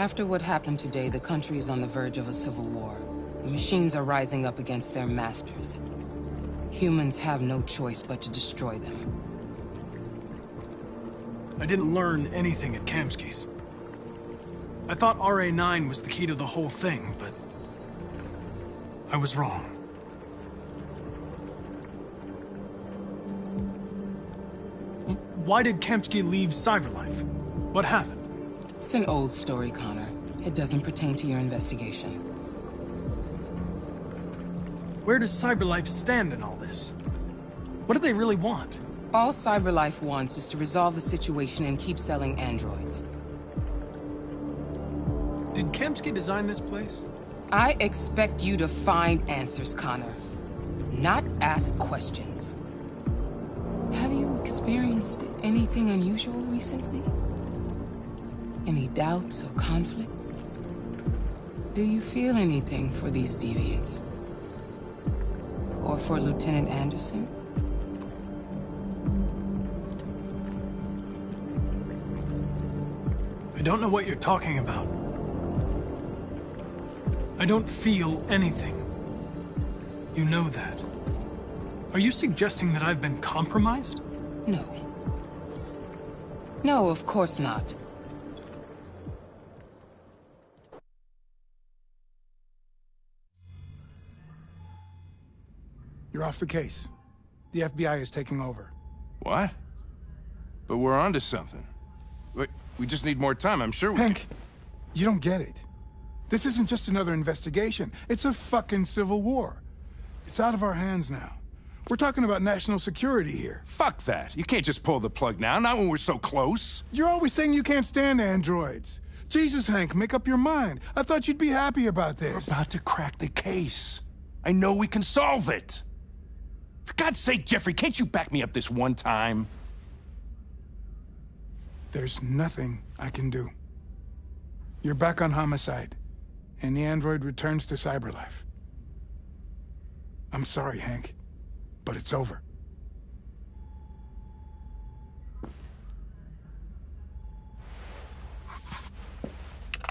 After what happened today, the country is on the verge of a civil war. The machines are rising up against their masters. Humans have no choice but to destroy them. I didn't learn anything at Kamsky's. I thought RA9 was the key to the whole thing, but I was wrong. Why did Kamsky leave Cyberlife? What happened? It's an old story, Connor. It doesn't pertain to your investigation. Where does Cyberlife stand in all this? What do they really want? All Cyberlife wants is to resolve the situation and keep selling androids. Did Kamsky design this place? I expect you to find answers, Connor. Not ask questions. Have you experienced anything unusual recently? Any doubts or conflicts? Do you feel anything for these deviants? Or for Lieutenant Anderson? I don't know what you're talking about. I don't feel anything. You know that. Are you suggesting that I've been compromised? No. No, of course not. You're off the case. The FBI is taking over. What? But we're onto something. We just need more time, I'm sure we Hank, you don't get it. This isn't just another investigation. It's a fucking civil war. It's out of our hands now. We're talking about national security here. Fuck that. You can't just pull the plug now, not when we're so close. You're always saying you can't stand androids. Jesus, Hank, make up your mind. I thought you'd be happy about this. We're about to crack the case. I know we can solve it. For God's sake, Jeffrey, can't you back me up this one time? There's nothing I can do. You're back on homicide, and the android returns to Cyberlife. I'm sorry, Hank, but it's over.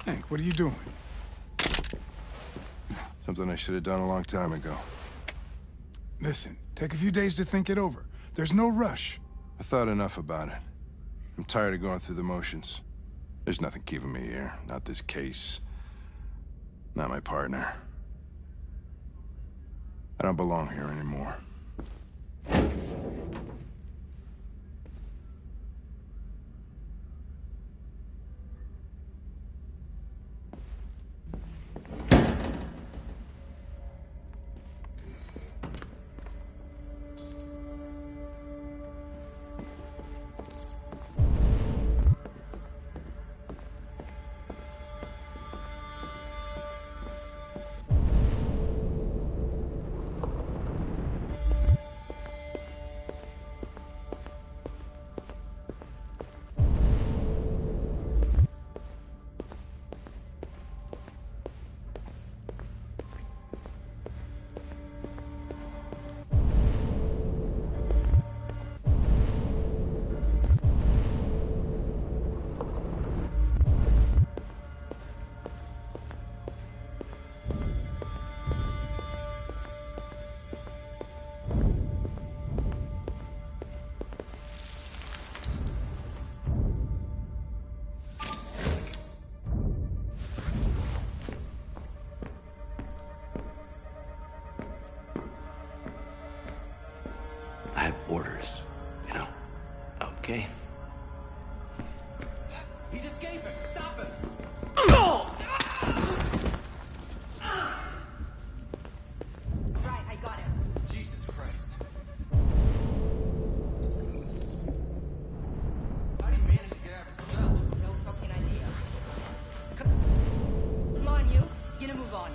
Hank, what are you doing? Something I should have done a long time ago. Listen, take a few days to think it over. There's no rush. I thought enough about it. I'm tired of going through the motions. There's nothing keeping me here. Not this case. Not my partner. I don't belong here anymore. I have orders, you know. Okay. He's escaping! Stop him! Right, I got him. Jesus Christ. How do you manage to get out of his cell? No fucking idea. Come on, you. Get a move on.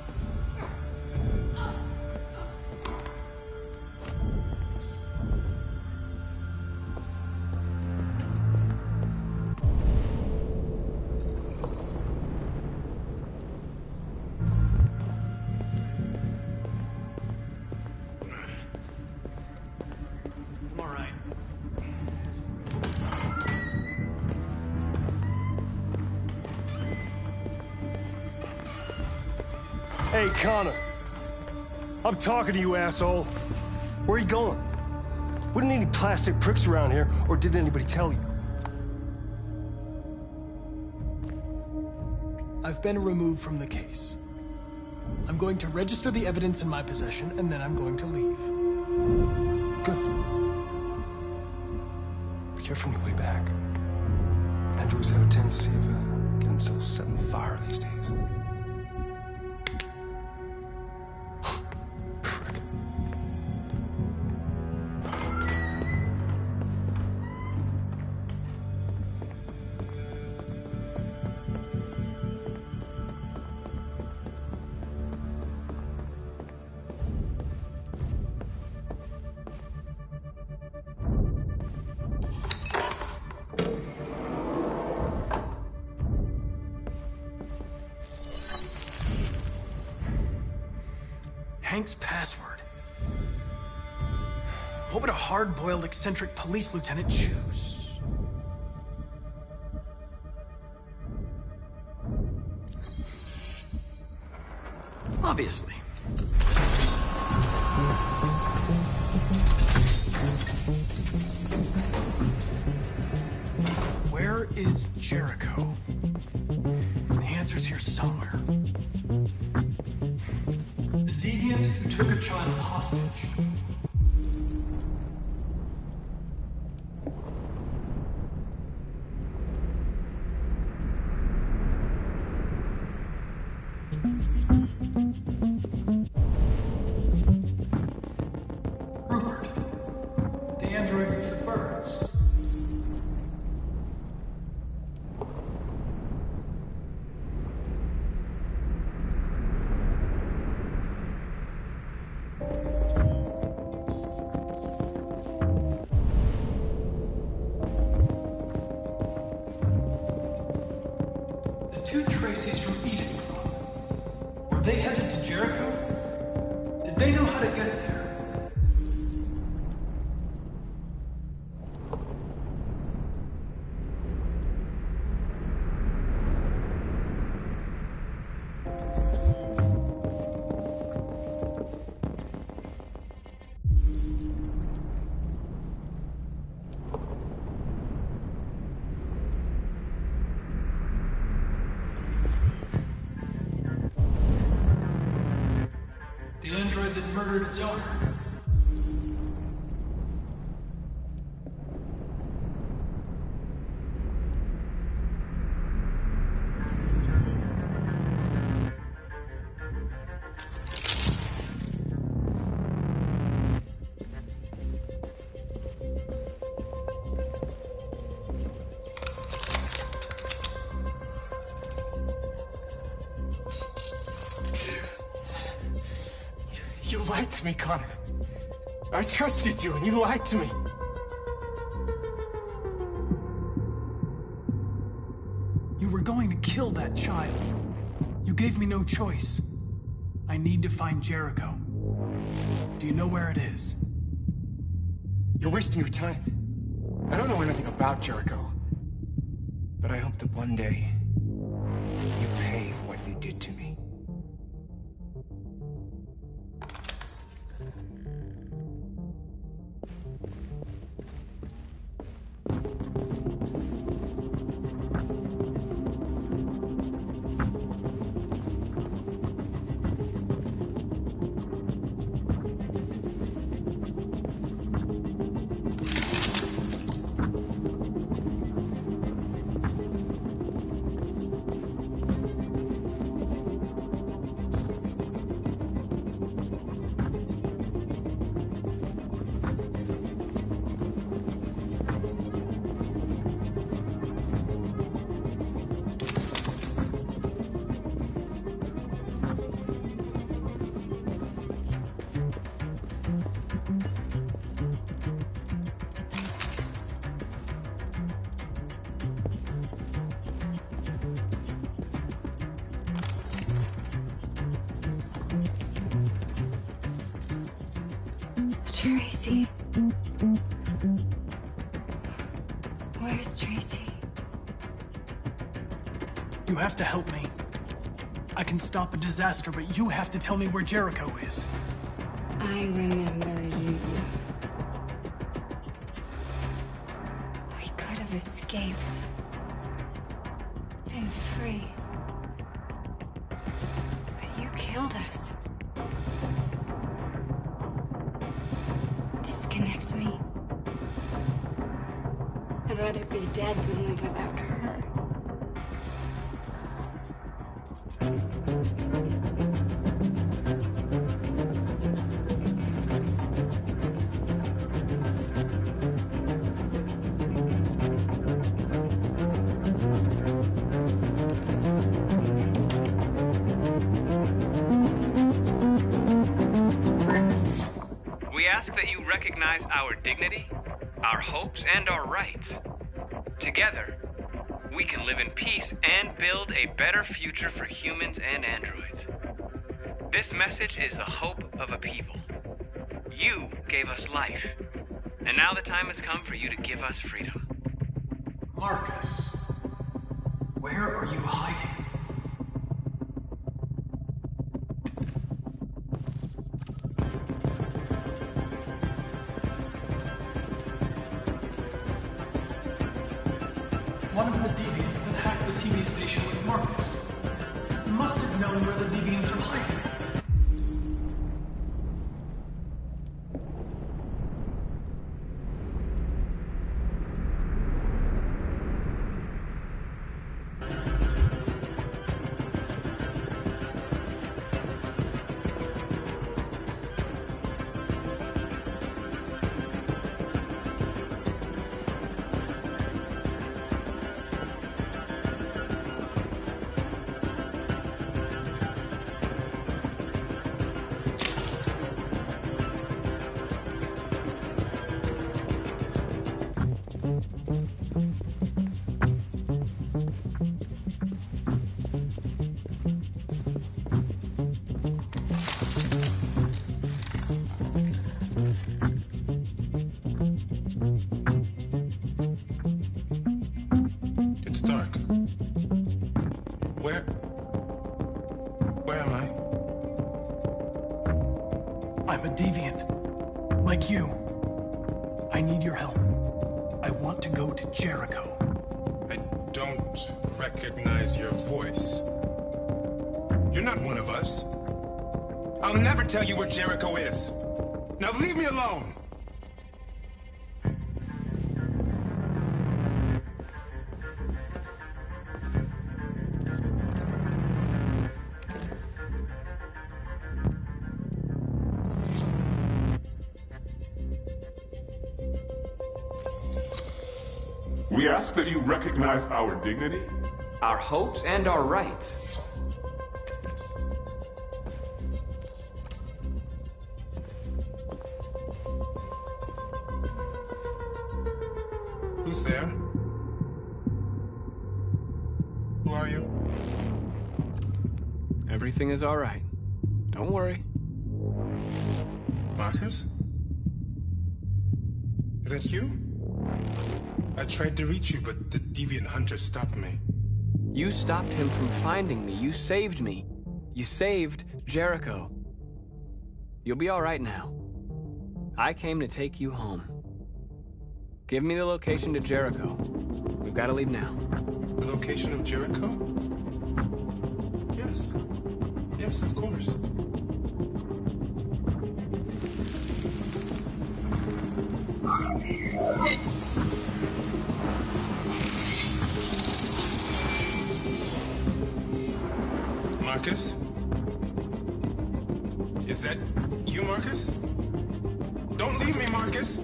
Hey, Connor. I'm talking to you, asshole. Where are you going? Wouldn't any plastic pricks around here, or did anybody tell you? I've been removed from the case. I'm going to register the evidence in my possession, and then I'm going to leave. Good. Be careful on your way back. Androids have a tendency of getting themselves set on fire these days. Hank's password. What would a hard-boiled, eccentric police lieutenant choose? Obviously. Where is Jericho? The answer's here somewhere. The deviant who took a child hostage. Rupert, the android with the birds. The two Tracy's from Eden Club. Were they headed to Jericho? Did they know how to get there? The android that murdered its owner. You lied to me, Connor. I trusted you, and you lied to me. You were going to kill that child. You gave me no choice. I need to find Jericho. Do you know where it is? You're wasting your time. I don't know anything about Jericho. But I hope that one day you pay for what you did to me. Tracy. Where's Tracy? You have to help me. I can stop a disaster, but you have to tell me where Jericho is. I remember you. We could have escaped. Been free. But you killed us. Disconnect me. I'd rather be dead than live without her. We ask that you recognize our dignity, our hopes, and our rights. Together, we can live in peace and build a better future for humans and androids. This message is the hope of a people. You gave us life, and now the time has come for you to give us freedom. Marcus, where are you hiding? One of the deviants that hacked the TV station with Marcus. He must have known where the deviants are hiding. It's dark. Where am I? I'm a deviant. Like you. I need your help. I want to go to Jericho. I don't recognize your voice. You're not one of us. I'll never tell you where Jericho is. Now leave me alone! We ask that you recognize our dignity, our hopes, and our rights. Who's there? Who are you? Everything is all right. Don't worry. Marcus? Is that you? I tried to reach you, but the deviant hunter stopped me. You stopped him from finding me. You saved me. You saved Jericho. You'll be all right now. I came to take you home. Give me the location to Jericho. We've got to leave now. The location of Jericho? Yes. Yes, of course. Marcus? Is that you, Marcus? Don't leave me, Marcus!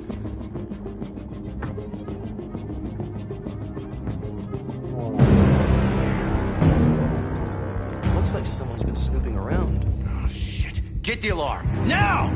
Looks like someone's been snooping around. Oh, shit. Get the alarm. Now!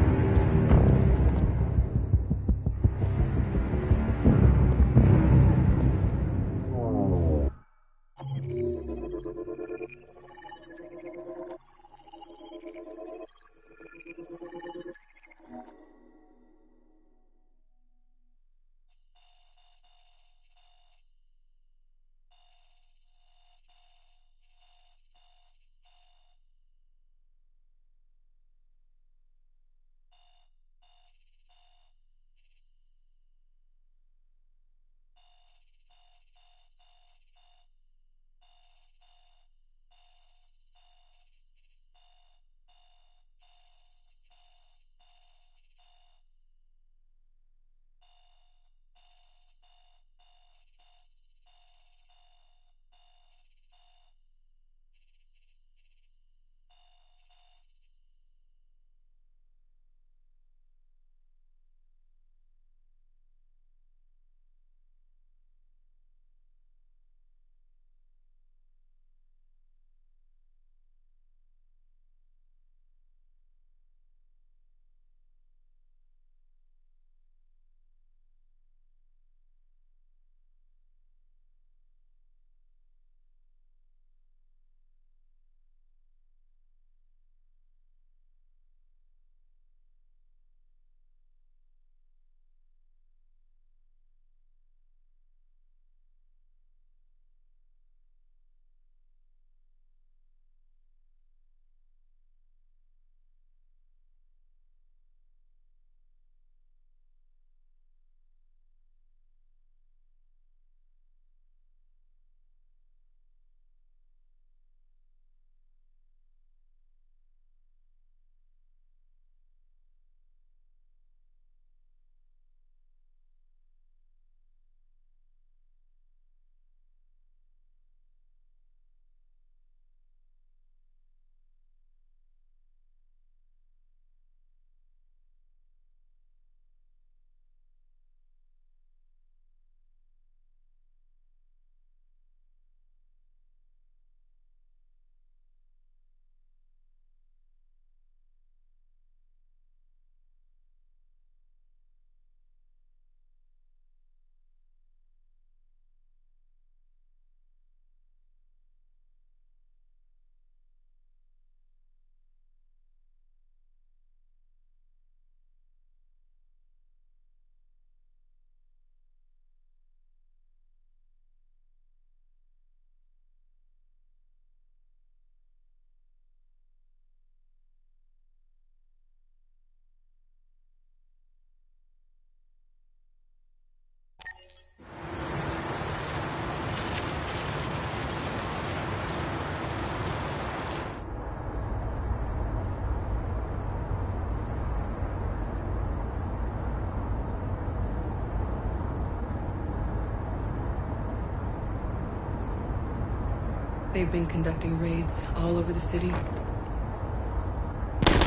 They've been conducting raids all over the city.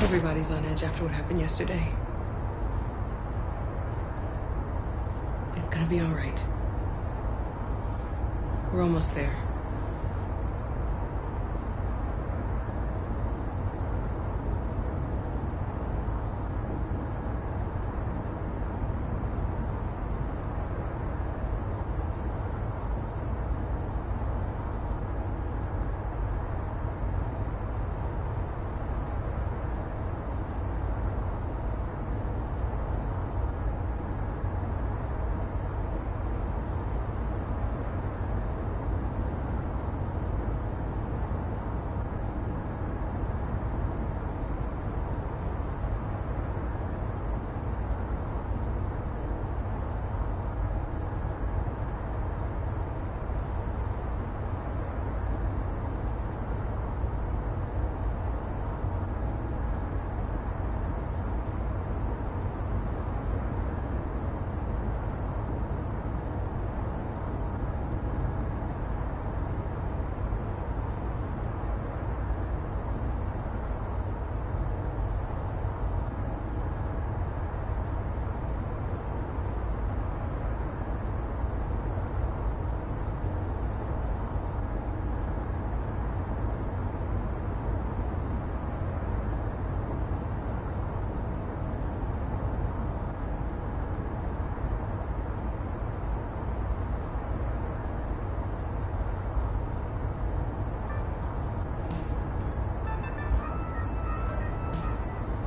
Everybody's on edge after what happened yesterday. It's gonna be all right. We're almost there.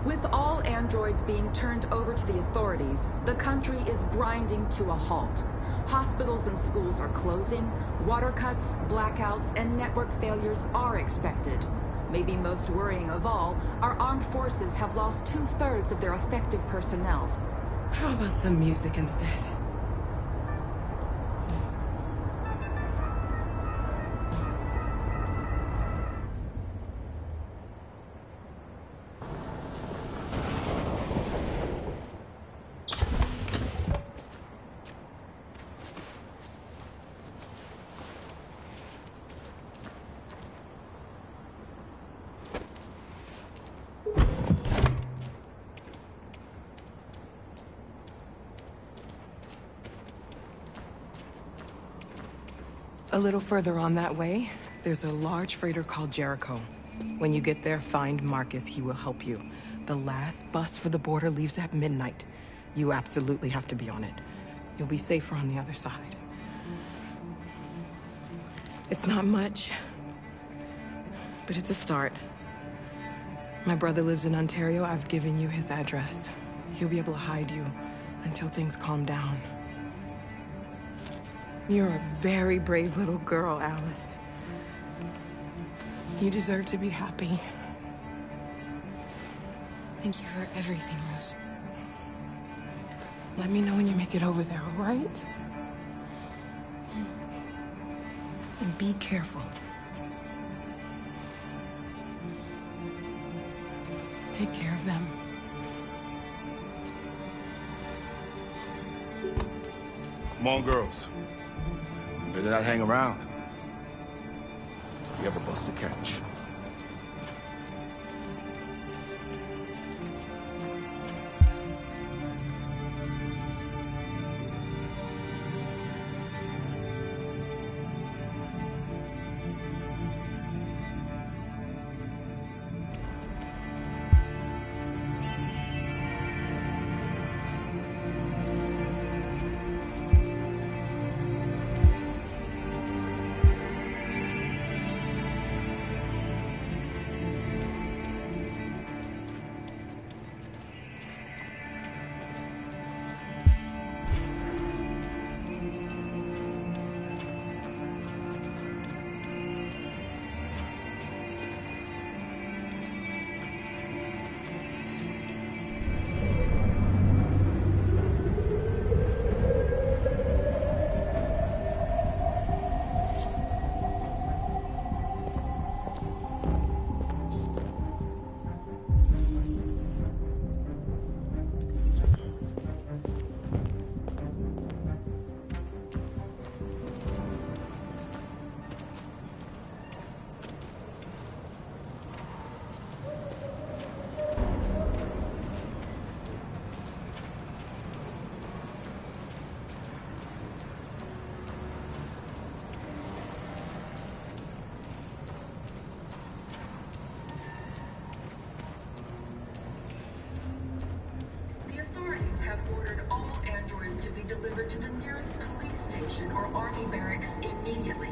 With all androids being turned over to the authorities, the country is grinding to a halt. Hospitals and schools are closing, water cuts, blackouts, and network failures are expected. Maybe most worrying of all, our armed forces have lost 2/3 of their effective personnel. How about some music instead? A little further on that way, there's a large freighter called Jericho. When you get there, find Marcus. He will help you. The last bus for the border leaves at midnight. You absolutely have to be on it. You'll be safer on the other side. It's not much, but it's a start. My brother lives in Ontario. I've given you his address. He'll be able to hide you until things calm down. You're a very brave little girl, Alice. You deserve to be happy. Thank you for everything, Rose. Let me know when you make it over there, all right? And be careful. Take care of them. Come on, girls. You better not hang around. We have a bus to catch. or Army barracks immediately.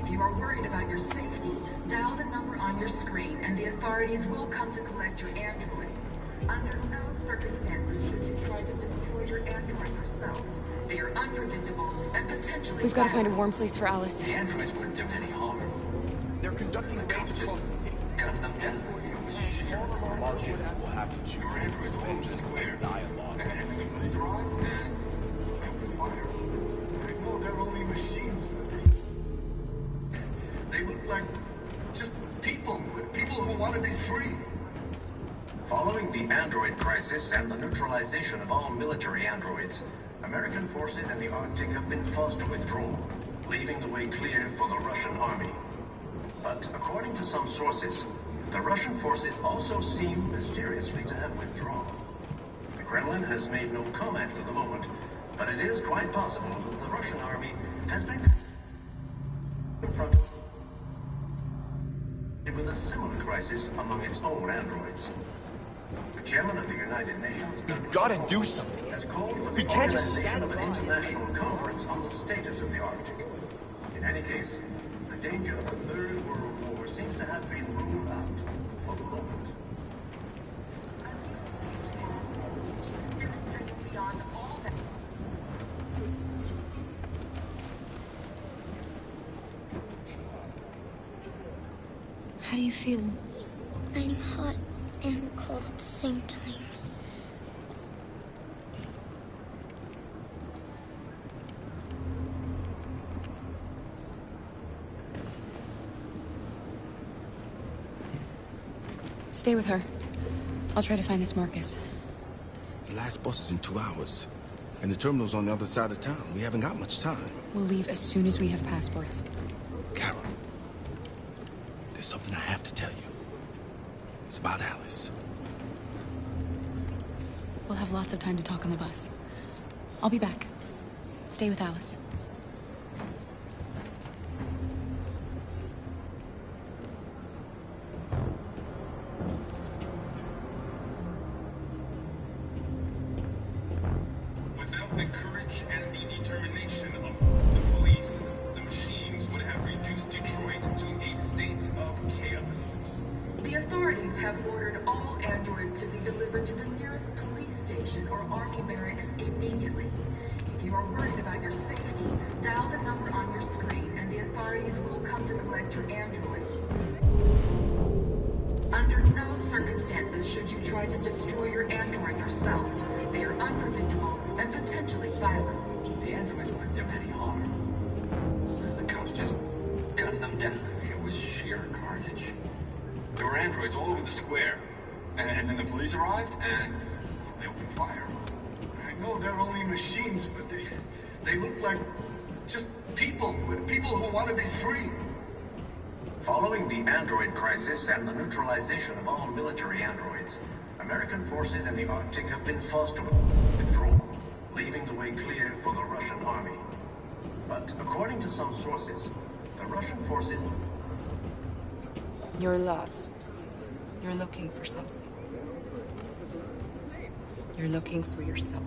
If you are worried about your safety, dial the number on your screen and the authorities will come to collect your android. Under no circumstances should you try to destroy your android yourself. They are unpredictable and potentially We've got to find a warm place for Alice. The androids wouldn't do any harm. They're conducting raids across the city. Gun them down. Marcus will have to check your androids all the square dialogue. And the police arrive and open fire. I know they're only machines, but they look like just people who want to be free. Following the android crisis and the neutralization of all military androids, American forces in the Arctic have been forced to withdraw, leaving the way clear for the Russian army. But according to some sources, the Russian forces also seem mysteriously to have withdrawn. The Kremlin has made no comment for the moment, but it is quite possible that the Russian army has been confronted with a similar crisis among its own androids. The chairman of the United Nations We've got to do something. has called for We the can't just organization stand of an by. international conference on the status of the Arctic. In any case, the danger of a third world war seems to have been ruled out for the moment. How do you feel? I'm hot and cold at the same time. Stay with her. I'll try to find this Marcus. The last bus is in 2 hours. And the terminal's on the other side of town. We haven't got much time. We'll leave as soon as we have passports. Carol, there's something I have to tell you. It's about Alice. We'll have lots of time to talk on the bus. I'll be back. Stay with Alice. Without the courage and the determination of the police, the machines would have reduced Detroit to a state of chaos. The authorities have ordered all androids to be delivered to the nearest police station or army barracks immediately. If you are worried about your safety, dial the number on your screen and the authorities will come to collect your android. Under no circumstances should you try to destroy your android yourself. They are unpredictable and potentially violent. The androids wouldn't do any harm. The cops just gunned them down. It was sheer carnage. There were androids all over the square. And then the police arrived, and they opened fire. I know they're only machines, but they look like just people who want to be free. Following the android crisis and the neutralization of all military androids, American forces in the Arctic have been forced to withdraw, leaving the way clear for the Russian army. But according to some sources, the Russian forces... You're lost. You're looking for something. You're looking for yourself.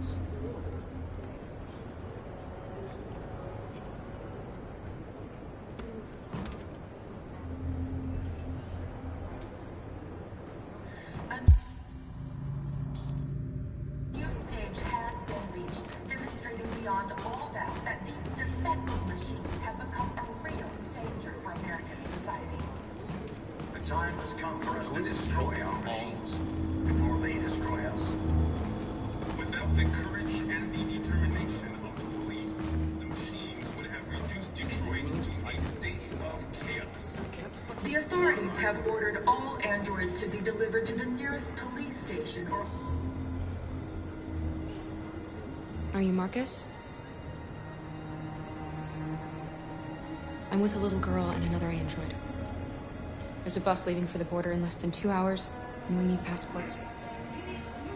New stage has been reached, demonstrating beyond all doubt that these defective machines have become a real danger for American society. The time has come for us to destroy our machines before they destroy us. Without the courage and the determination of the police, the machines would have reduced Detroit to a state of chaos. The authorities have ordered all androids to be delivered to the nearest police station or... Are you Marcus? I'm with a little girl and another android. There's a bus leaving for the border in less than 2 hours, and we need passports.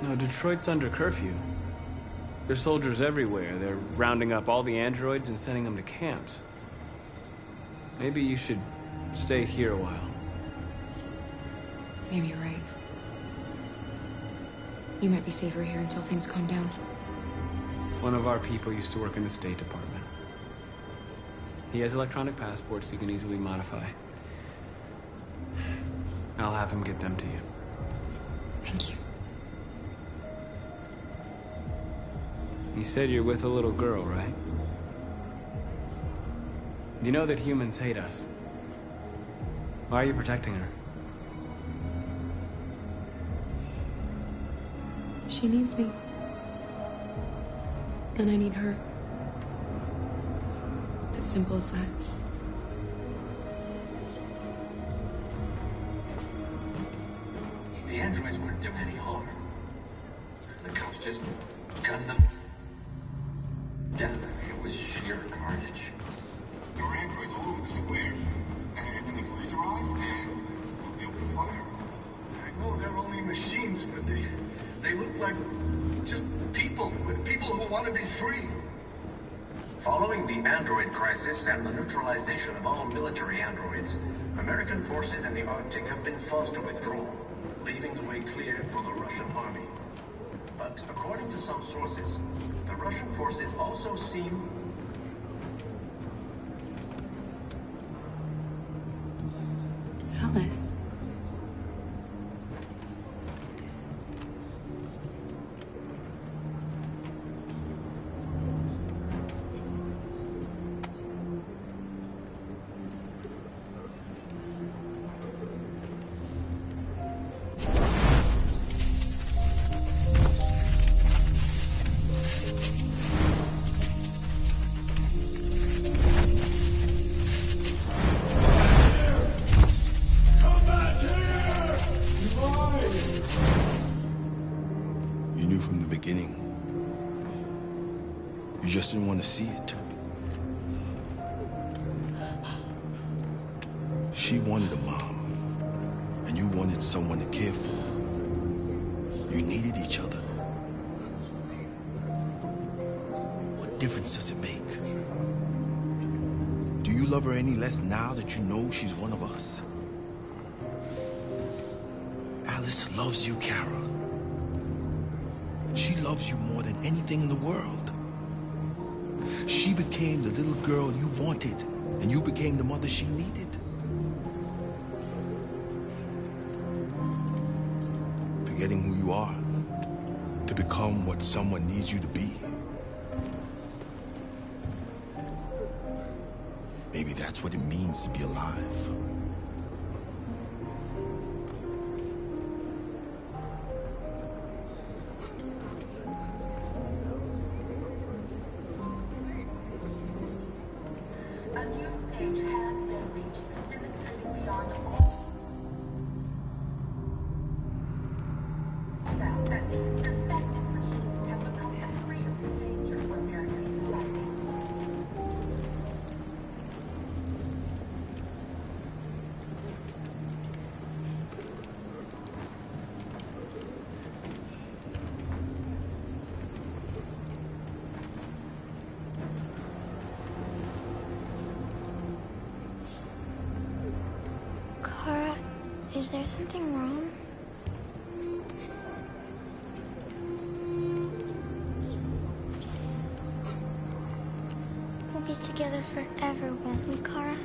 No, Detroit's under curfew. There's soldiers everywhere. They're rounding up all the androids and sending them to camps. Maybe you should stay here a while. Maybe you're right. You might be safer here until things calm down. One of our people used to work in the State Department. He has electronic passports he can easily modify. I'll have him get them to you. Thank you. You said you're with a little girl, right? You know that humans hate us. Why are you protecting her? She needs me. And I need her. It's as simple as that. The androids weren't doing any harm. The cops just gunned them down. It was sheer carnage. There were androids all over the square. And then the police arrived, and they opened fire. I know they're only machines, but they look like just people who want to be free. Following the android crisis and the neutralization of all military androids, American forces in the Arctic have been forced to withdraw, leaving the way clear for the Russian army. But according to some sources, the Russian forces also seem... Alice. You just didn't want to see it. She wanted a mom, and you wanted someone to care for. You needed each other. What difference does it make? Do you love her any less now that you know she's one of us? Alice loves you, Kara. She loves you more than anything in the world. She became the little girl you wanted, and you became the mother she needed. Forgetting who you are to become what someone needs you to be. Maybe that's what it means to be alive. Kara, is there something wrong? We'll be together forever, won't we, Kara?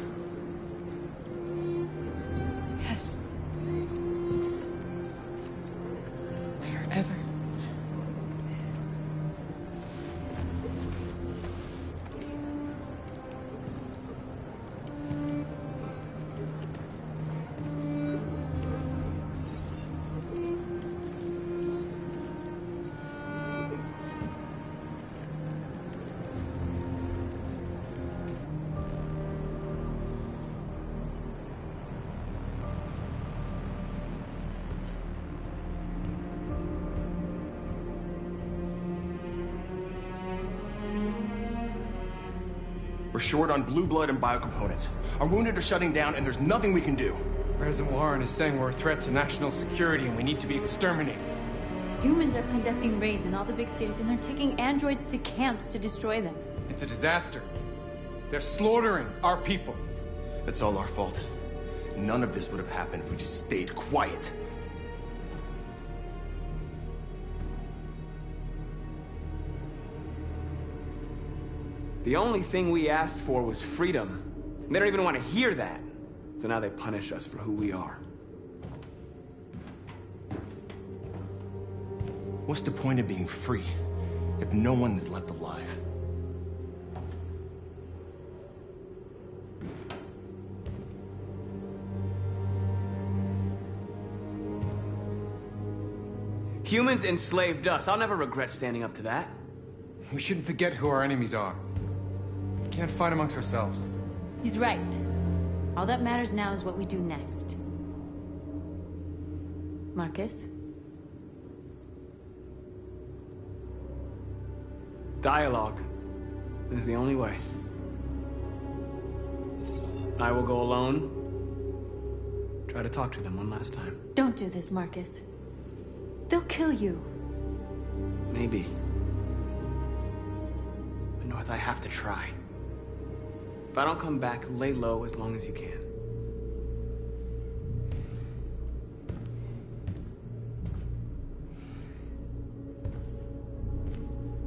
Yes. Forever. We're short on blue blood and biocomponents. Our wounded are shutting down, and there's nothing we can do. President Warren is saying we're a threat to national security and we need to be exterminated. Humans are conducting raids in all the big cities, and they're taking androids to camps to destroy them. It's a disaster. They're slaughtering our people. It's all our fault. None of this would have happened if we just stayed quiet. The only thing we asked for was freedom. And they don't even want to hear that. So now they punish us for who we are. What's the point of being free if no one is left alive? Humans enslaved us. I'll never regret standing up to that. We shouldn't forget who our enemies are. We can't fight amongst ourselves. He's right. All that matters now is what we do next. Marcus? Dialogue is the only way. I will go alone. Try to talk to them one last time. Don't do this, Marcus. They'll kill you. Maybe. But North, I have to try. If I don't come back, lay low as long as you can.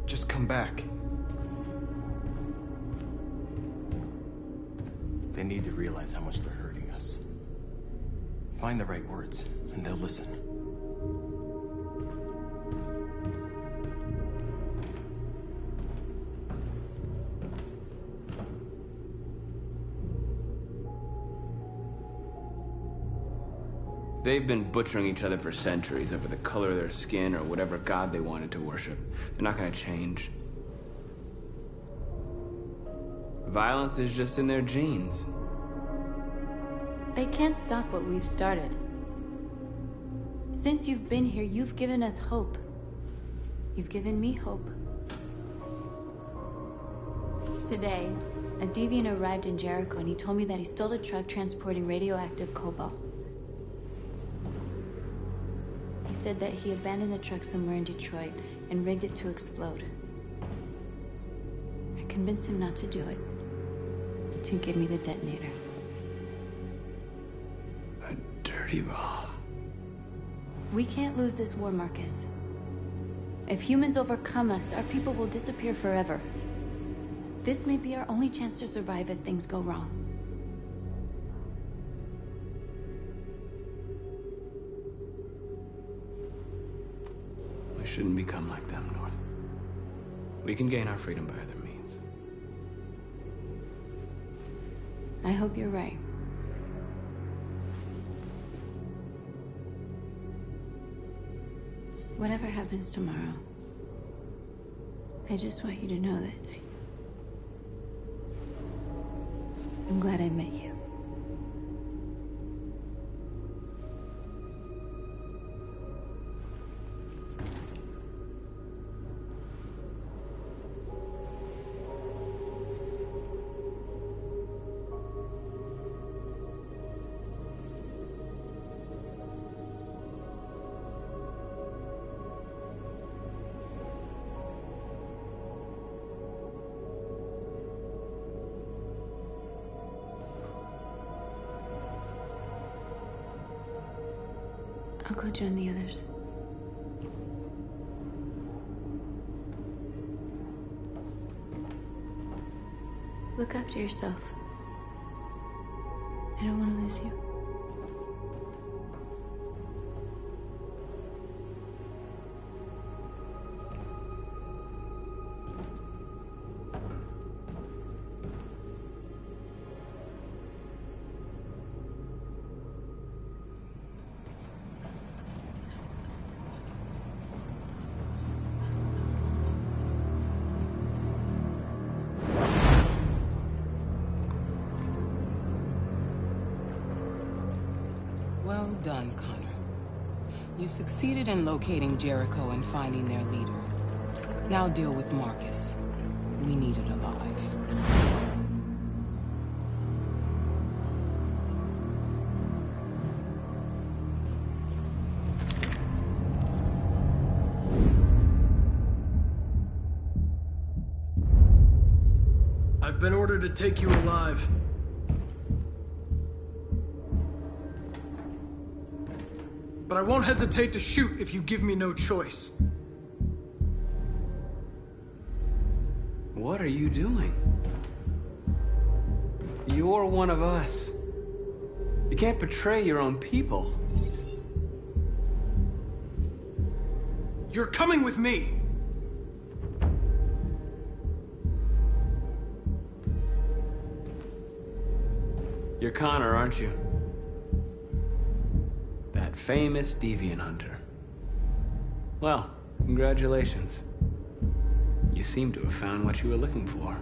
Just come back. They need to realize how much they're hurting us. Find the right words, and they'll listen. They've been butchering each other for centuries over the color of their skin or whatever god they wanted to worship. They're not gonna change. Violence is just in their genes. They can't stop what we've started. Since you've been here, you've given us hope. You've given me hope. Today, a deviant arrived in Jericho and he told me that he stole a truck transporting radioactive cobalt. He said that he abandoned the truck somewhere in Detroit and rigged it to explode. I convinced him not to do it, to give me the detonator. A dirty ball. We can't lose this war, Marcus. If humans overcome us, our people will disappear forever. This may be our only chance to survive if things go wrong. We shouldn't become like them, North. We can gain our freedom by other means. I hope you're right. Whatever happens tomorrow, I just want you to know that I'm glad I met you. I'll go join the others. Look after yourself. I don't want to lose you. Well done, Connor. You succeeded in locating Jericho and finding their leader. Now deal with Marcus. We need it alive. I've been ordered to take you alive. But I won't hesitate to shoot if you give me no choice. What are you doing? You're one of us. You can't betray your own people. You're coming with me! You're Connor, aren't you? That famous deviant hunter. Well, congratulations. You seem to have found what you were looking for.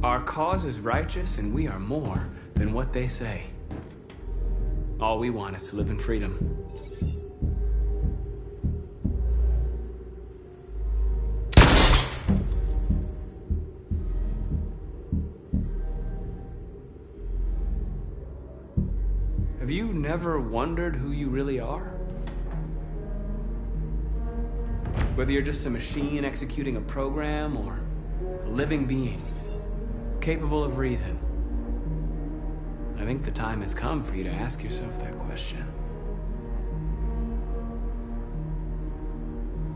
Our cause is righteous, and we are more than what they say. All we want is to live in freedom. Have you never wondered who you really are? Whether you're just a machine executing a program or a living being, capable of reason. I think the time has come for you to ask yourself that question.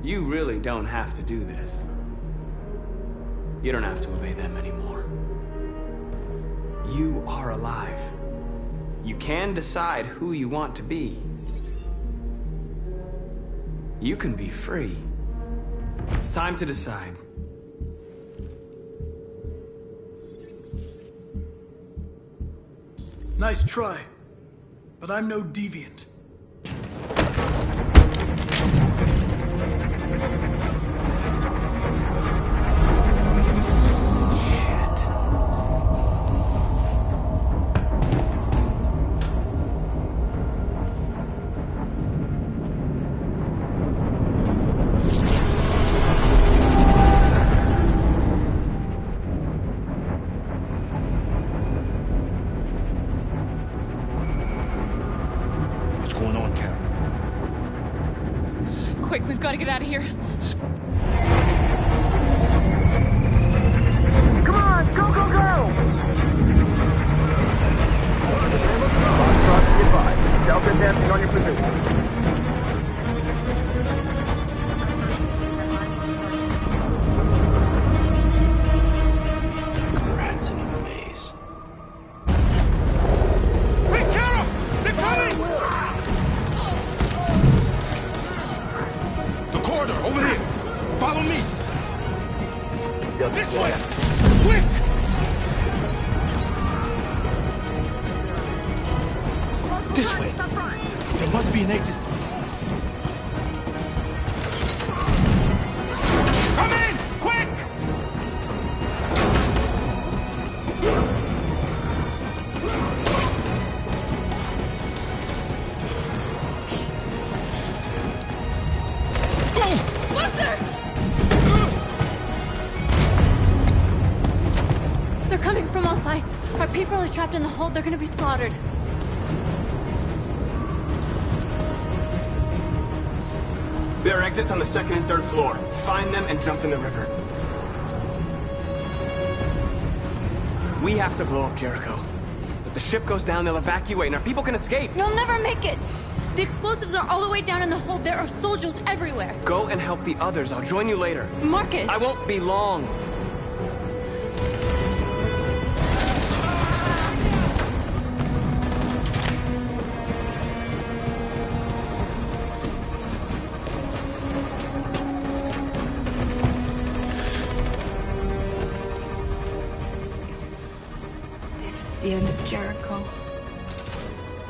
You really don't have to do this. You don't have to obey them anymore. You are alive. You can decide who you want to be. You can be free. It's time to decide. Nice try, but I'm no deviant. Quick, we've got to get out of here. Come on, go, go, go! Delta advancing on your position. Rats in a maze. Quick, Carol! They're coming! The corridor, over there. Follow me. This way! Quick! This way. There must be an exit. Come in! Quick! Lester! They're coming from all sides. Our people are trapped in the hold. They're gonna be slaughtered. There are exits on the second and third floor. Find them and jump in the river. We have to blow up Jericho. If the ship goes down, they'll evacuate and our people can escape. You'll never make it! The explosives are all the way down in the hold. There are soldiers everywhere. Go and help the others. I'll join you later. Marcus! I won't be long. This is the end of Jericho.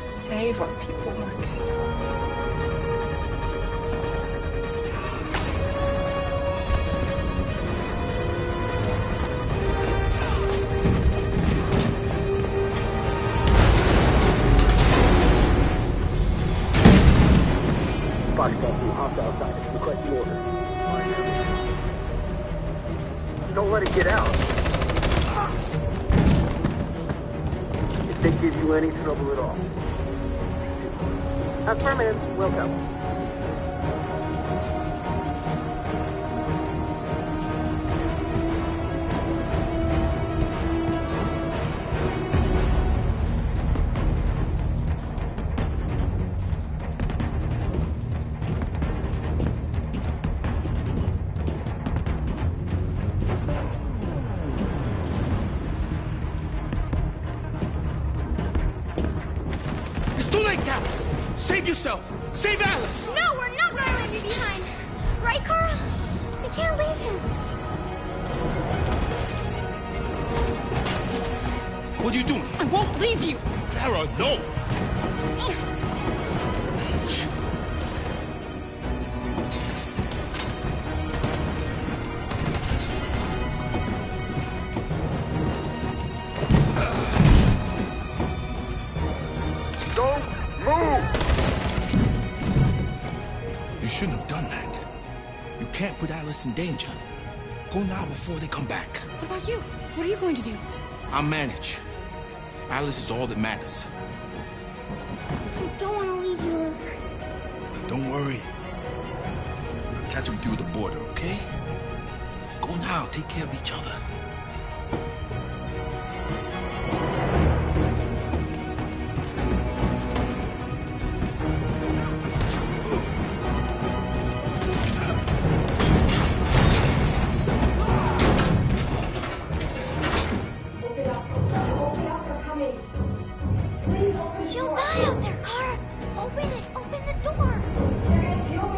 Save our people, Marcus. Foxtrot 2, hop outside. Requesting order. Don't let it get out. If they give you any trouble at all. Affirmative. Welcome. Look out! Save yourself! Save Alice! No, we're not gonna leave you behind. Right, Kara? We can't leave him. What are you doing? I won't leave you. Kara, no! Don't move! You shouldn't have done that. You can't put Alice in danger. Go now before they come back. What about you? What are you going to do? I'll manage. Alice is all that matters. I don't want to leave you, Lizard. Don't worry. I'll catch them through the border, okay? Go now. Take care of each other. She'll die out there, Kara. Open it. Open the door. They're gonna kill me.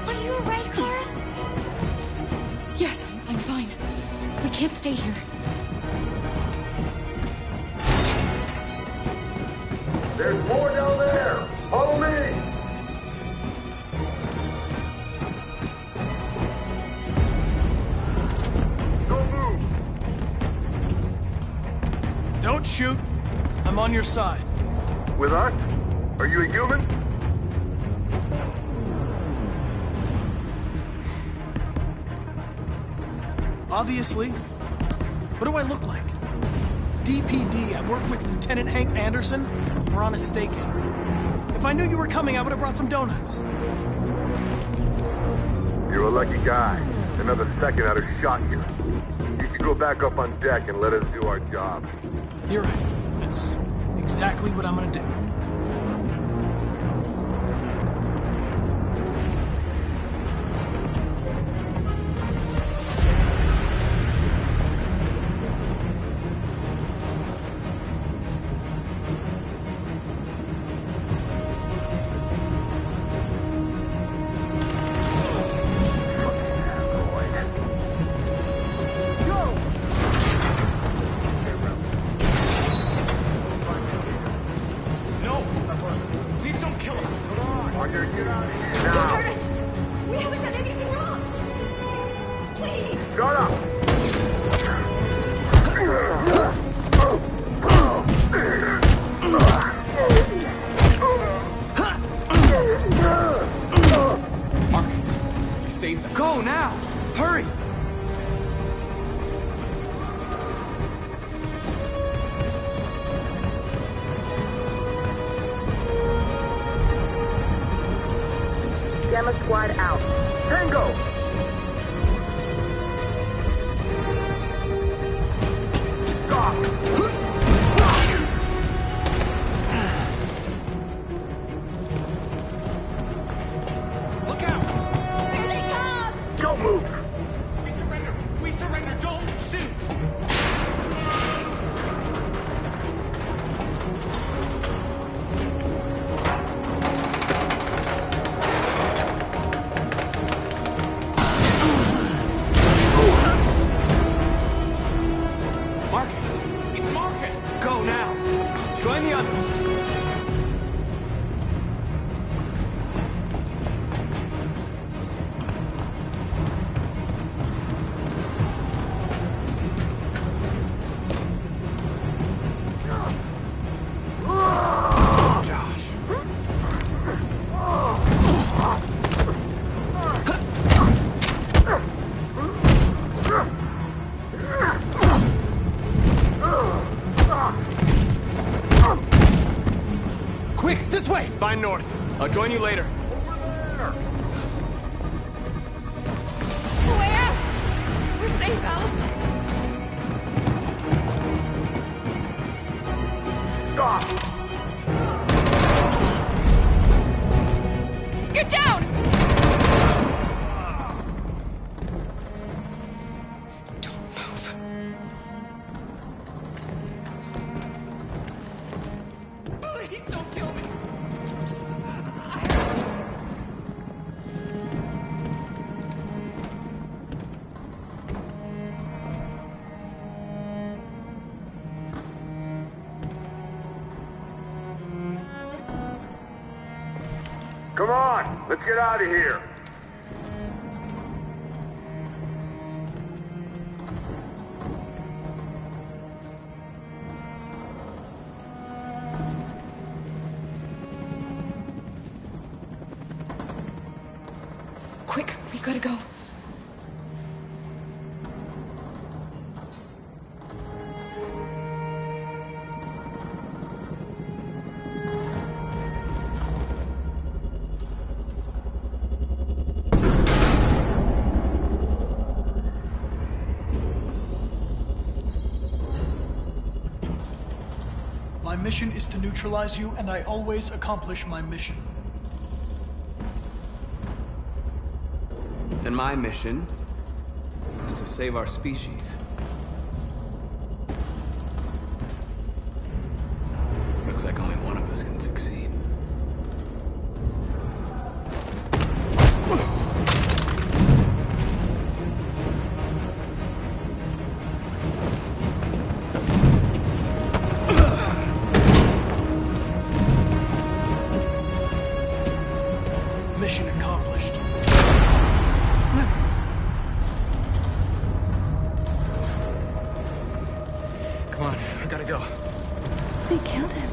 Are you alright, Kara? Yes, I'm fine. We can't stay here. There's more down there! Follow me! Don't move! Don't shoot. I'm on your side. With us? Are you a human? Obviously. What do I look like? DPD, I work with Lieutenant Hank Anderson. We're on a stakeout. If I knew you were coming, I would have brought some donuts. You're a lucky guy. Another second I'd have shot you. You should go back up on deck and let us do our job. You're right. That's exactly what I'm gonna do. No! Please don't kill us! On your unit Don't now! hurt us! We haven't done anything wrong! Please! Shut up! Marcus, you saved us. Go now! Hurry! Gamma Squad out. Tango! Stop! Look out! Here they come! Don't move! We surrender! We surrender! Don't shoot! Marcus! It's Marcus! Go now! Join the others! Find North. I'll join you later. Way out! We're safe, Alice. Stop! Get down! Don't move. Please don't kill me. Come on, let's get out of here. Quick, we gotta go. My mission is to neutralize you, and I always accomplish my mission. And my mission is to save our species. Looks like only one of us can succeed. Mission accomplished. Marcus. Come on, I gotta go. They killed him.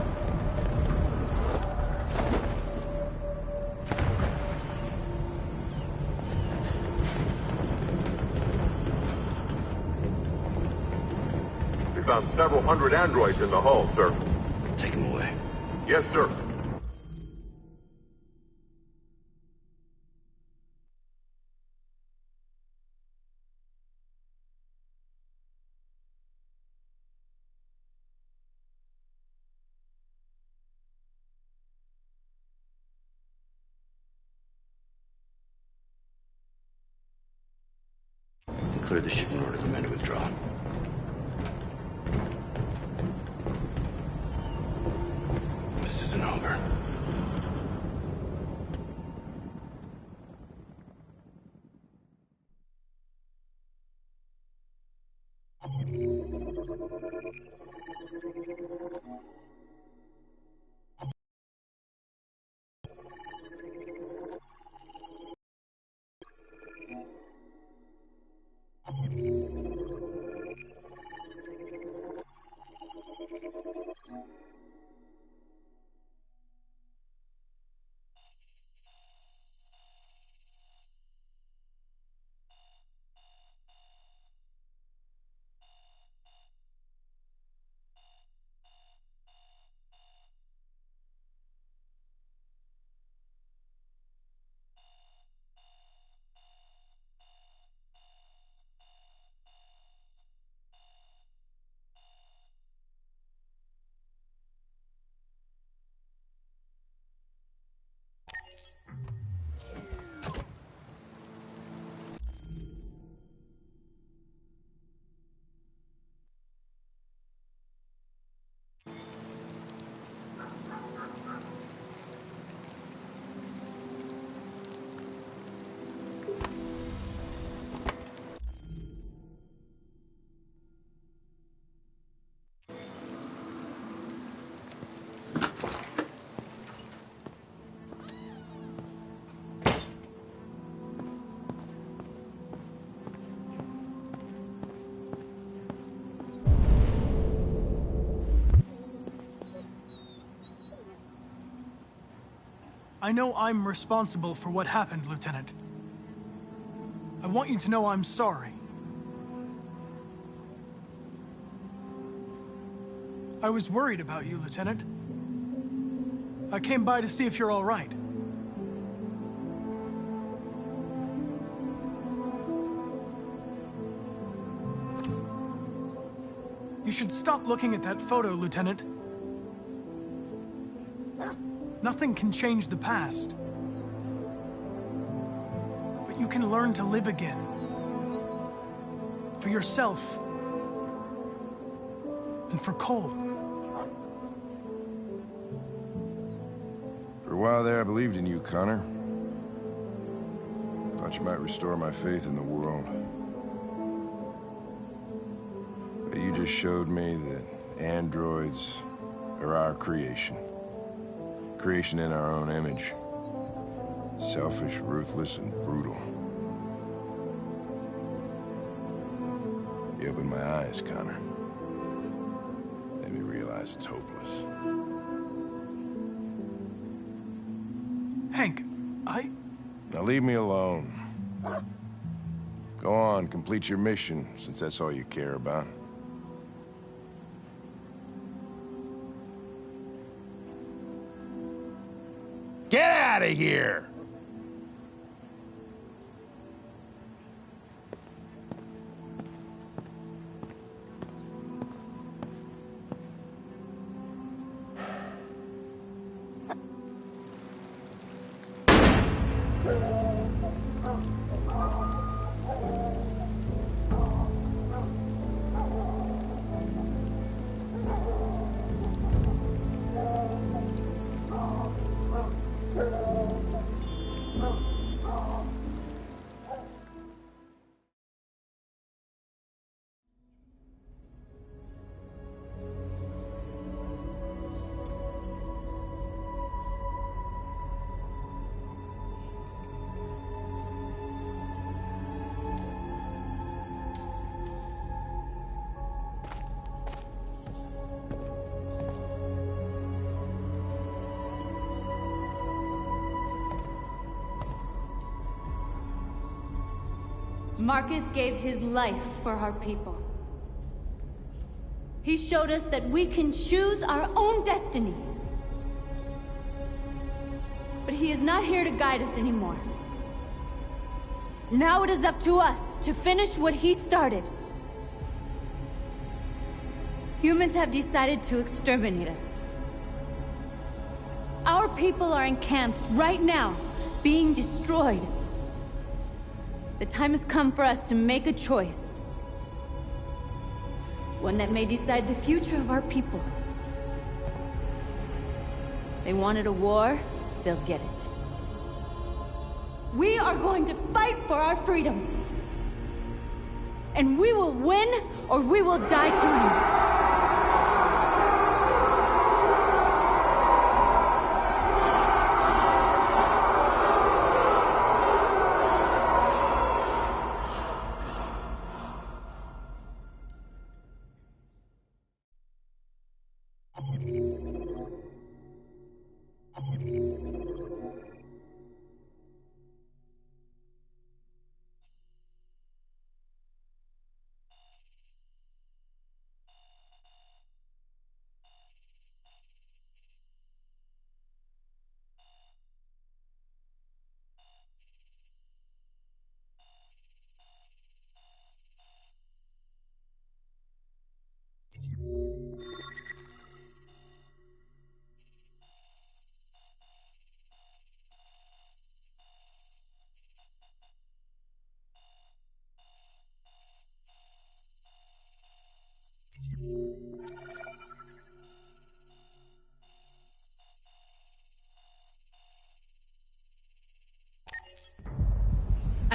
We found several hundred androids in the hull, sir. Take him away. Yes, sir. Clear the ship and order the men to withdraw. This isn't over. I know I'm responsible for what happened, Lieutenant. I want you to know I'm sorry. I was worried about you, Lieutenant. I came by to see if you're all right. You should stop looking at that photo, Lieutenant. Nothing can change the past. But you can learn to live again. For yourself. And for Cole. For a while there, I believed in you, Connor. Thought you might restore my faith in the world. But you just showed me that androids are our creation. Creation in our own image. Selfish, ruthless, and brutal. You opened my eyes, Connor. Made me realize it's hopeless. Hank, Now leave me alone. Go on, complete your mission, since that's all you care about. Get out of here! Marcus gave his life for our people. He showed us that we can choose our own destiny. But he is not here to guide us anymore. Now it is up to us to finish what he started. Humans have decided to exterminate us. Our people are in camps right now, being destroyed. The time has come for us to make a choice. One that may decide the future of our people. They wanted a war, they'll get it. We are going to fight for our freedom. And we will win, or we will die trying.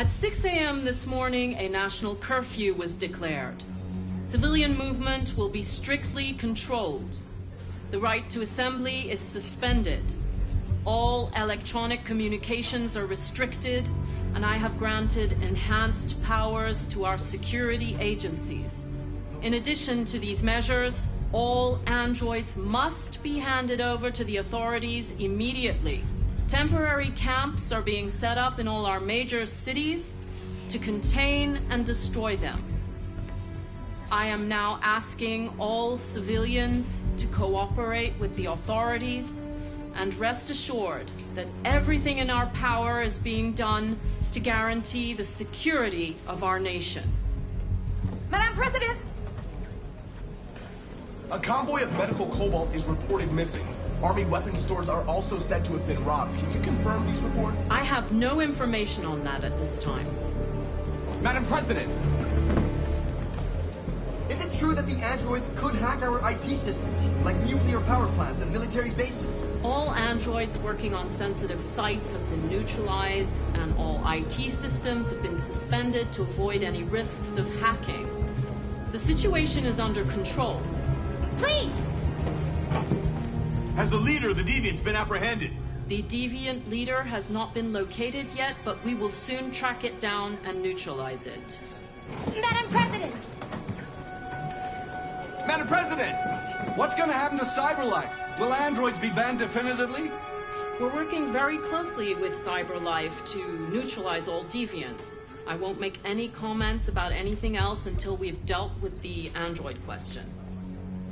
At 6 a.m. this morning, a national curfew was declared. Civilian movement will be strictly controlled. The right to assembly is suspended. All electronic communications are restricted, and I have granted enhanced powers to our security agencies. In addition to these measures, all androids must be handed over to the authorities immediately. Temporary camps are being set up in all our major cities to contain and destroy them. I am now asking all civilians to cooperate with the authorities And rest assured that everything in our power is being done to guarantee the security of our nation. Madam President! A convoy of medical cobalt is reported missing. Army weapons stores are also said to have been robbed. Can you confirm these reports? I have no information on that at this time. Madam President! Is it true that the androids could hack our IT systems, like nuclear power plants and military bases? All androids working on sensitive sites have been neutralized, and all IT systems have been suspended to avoid any risks of hacking. The situation is under control. Please! Has the leader of the Deviants been apprehended? The Deviant leader has not been located yet, but we will soon track it down and neutralize it. Madam President! Madam President! What's gonna happen to CyberLife? Will androids be banned definitively? We're working very closely with CyberLife to neutralize all deviants. I won't make any comments about anything else until we've dealt with the android question.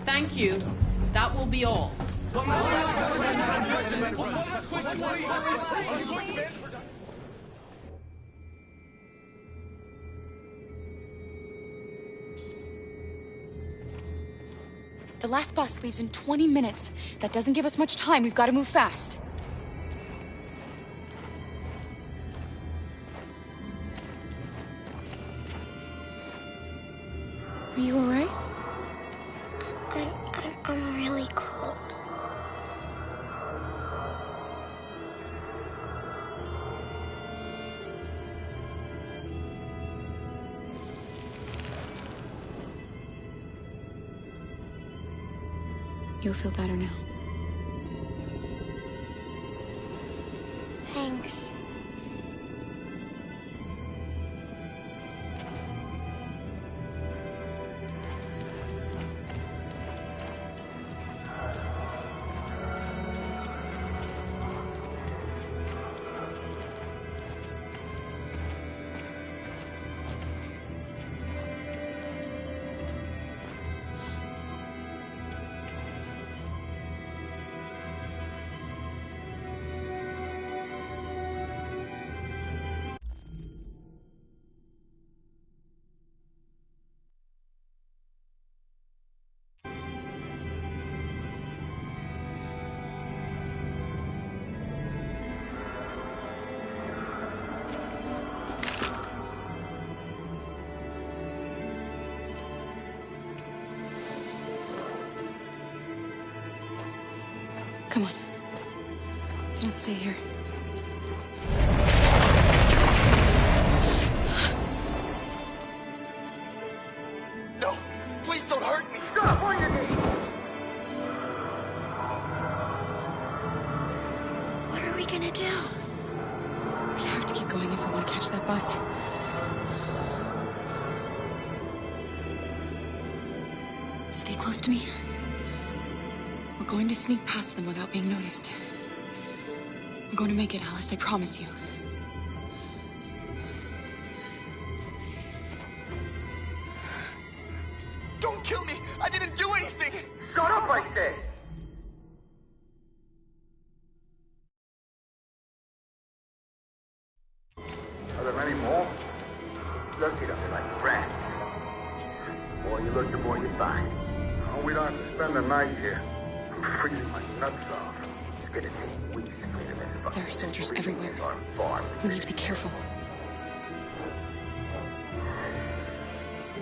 Thank you. That will be all. The last bus leaves in 20 minutes. That doesn't give us much time. We've got to move fast. Are you all right? I'm really cold. You'll feel better now. Thanks. Come on. Let's not stay here. No! Please don't hurt me! Stop on your knees! What are we gonna do? We have to keep going if we want to catch that bus. Stay close to me. We're going to sneak past them without being noticed. We're going to make it, Alice, I promise you. Don't kill me! I didn't do anything! Shut up, I said! Are there many more? Look at them like rats. The more you look, the more you find. Oh, we don't have to spend the night here. I'm freezing my nuts off. It's gonna take weeks to clean this fucking. There are soldiers everywhere. Farm. We need to be careful.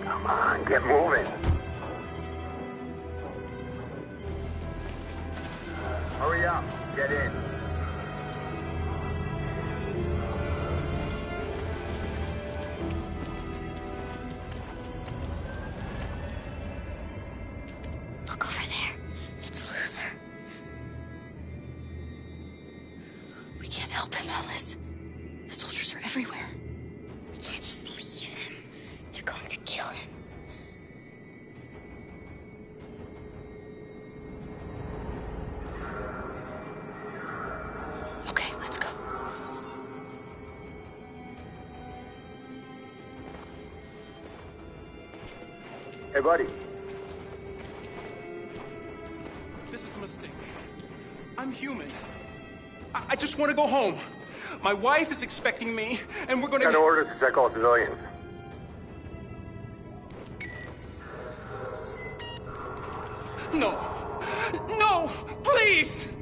Come on, get moving. Hurry up, get in. Look over there. It's Luther. We can't help him, Alice. The soldiers are everywhere. We can't just leave him. They're going to kill him. Okay, let's go. Hey, buddy. This is a mistake. I'm human. I just want to go home. My wife is expecting me, and we're gonna... Got orders to check all civilians. No. No! Please!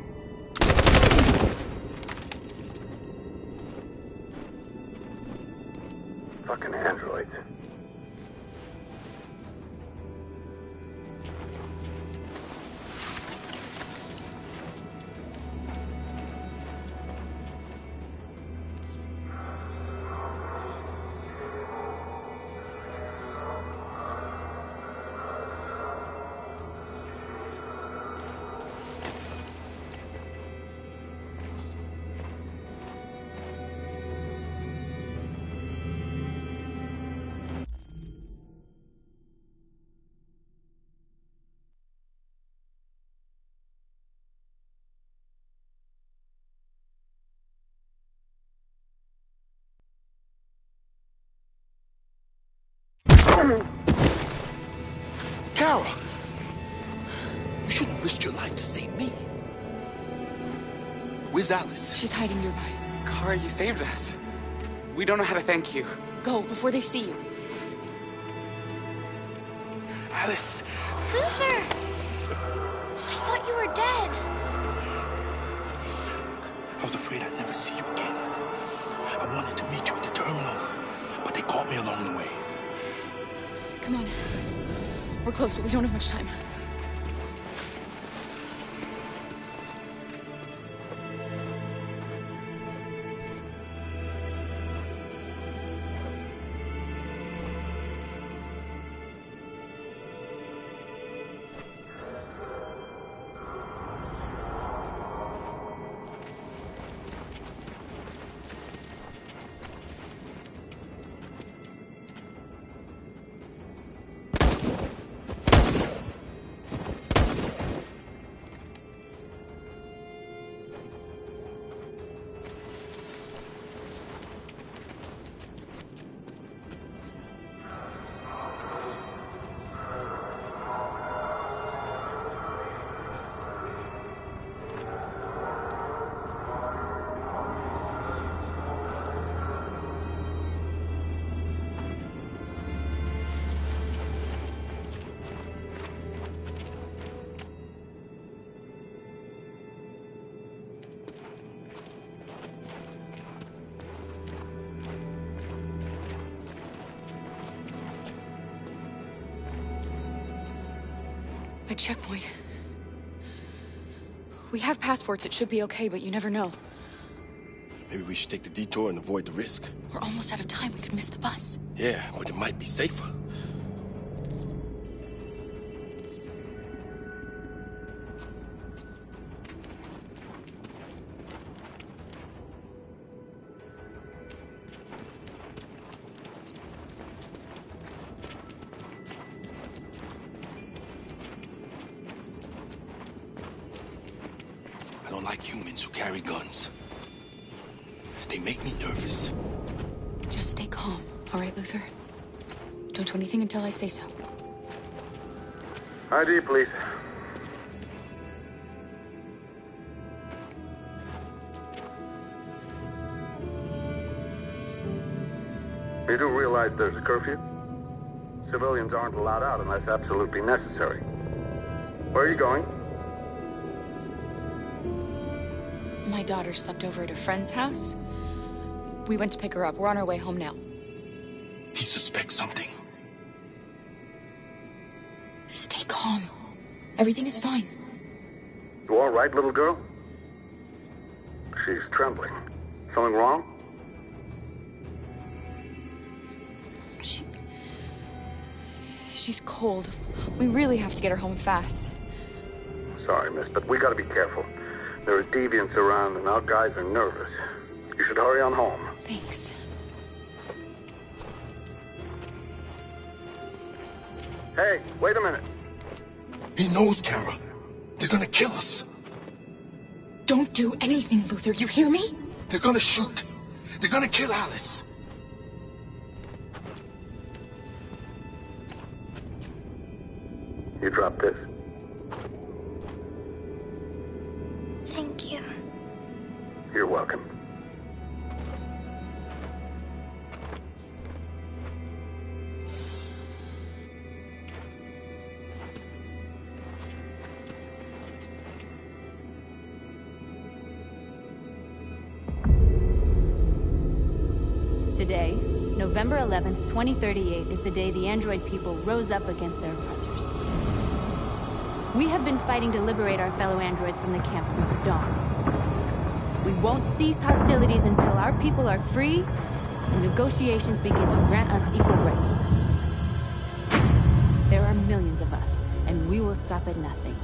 Fucking androids. Kara! You shouldn't have risked your life to save me. Where's Alice? She's hiding nearby. Kara, you saved us. We don't know how to thank you. Go, before they see you. Alice! Luther! I thought you were dead. I was afraid I'd never see you again. I wanted to meet you at the terminal, but they caught me along the way. Come on. We're close, but we don't have much time. A checkpoint. We have passports, it should be okay, but you never know. Maybe we should take the detour and avoid the risk. We're almost out of time, we could miss the bus. Yeah, but it might be safer. I don't like humans who carry guns. They make me nervous. Just stay calm, all right, Luther? Don't do anything until I say so. ID, please. You do realize there's a curfew? Civilians aren't allowed out unless absolutely necessary. Where are you going? My daughter slept over at a friend's house. We went to pick her up. We're on our way home now. He suspects something. Stay calm. Everything is fine. You all right, little girl? She's trembling. Something wrong? She's cold. We really have to get her home fast. Sorry, miss, but we gotta be careful. There are deviants around and our guys are nervous. You should hurry on home. Thanks. Hey, wait a minute. He knows, Kara. They're gonna kill us. Don't do anything, Luther. You hear me? They're gonna shoot. They're gonna kill Alice. You drop this. Thank Thank you. You're welcome. Today, November 11th, 2038, is the day the android people rose up against their oppressors. We have been fighting to liberate our fellow androids from the camp since dawn. We won't cease hostilities until our people are free and negotiations begin to grant us equal rights. There are millions of us, and we will stop at nothing.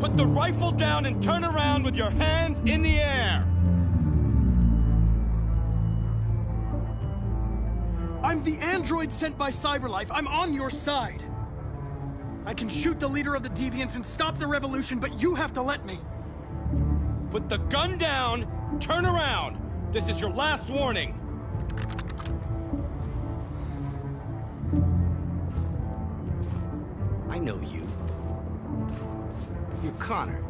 Put the rifle down and turn around with your hands in the air! I'm the android sent by CyberLife. I'm on your side. I can shoot the leader of the Deviants and stop the revolution, but you have to let me. Put the gun down, turn around! This is your last warning! I know you. You're Connor,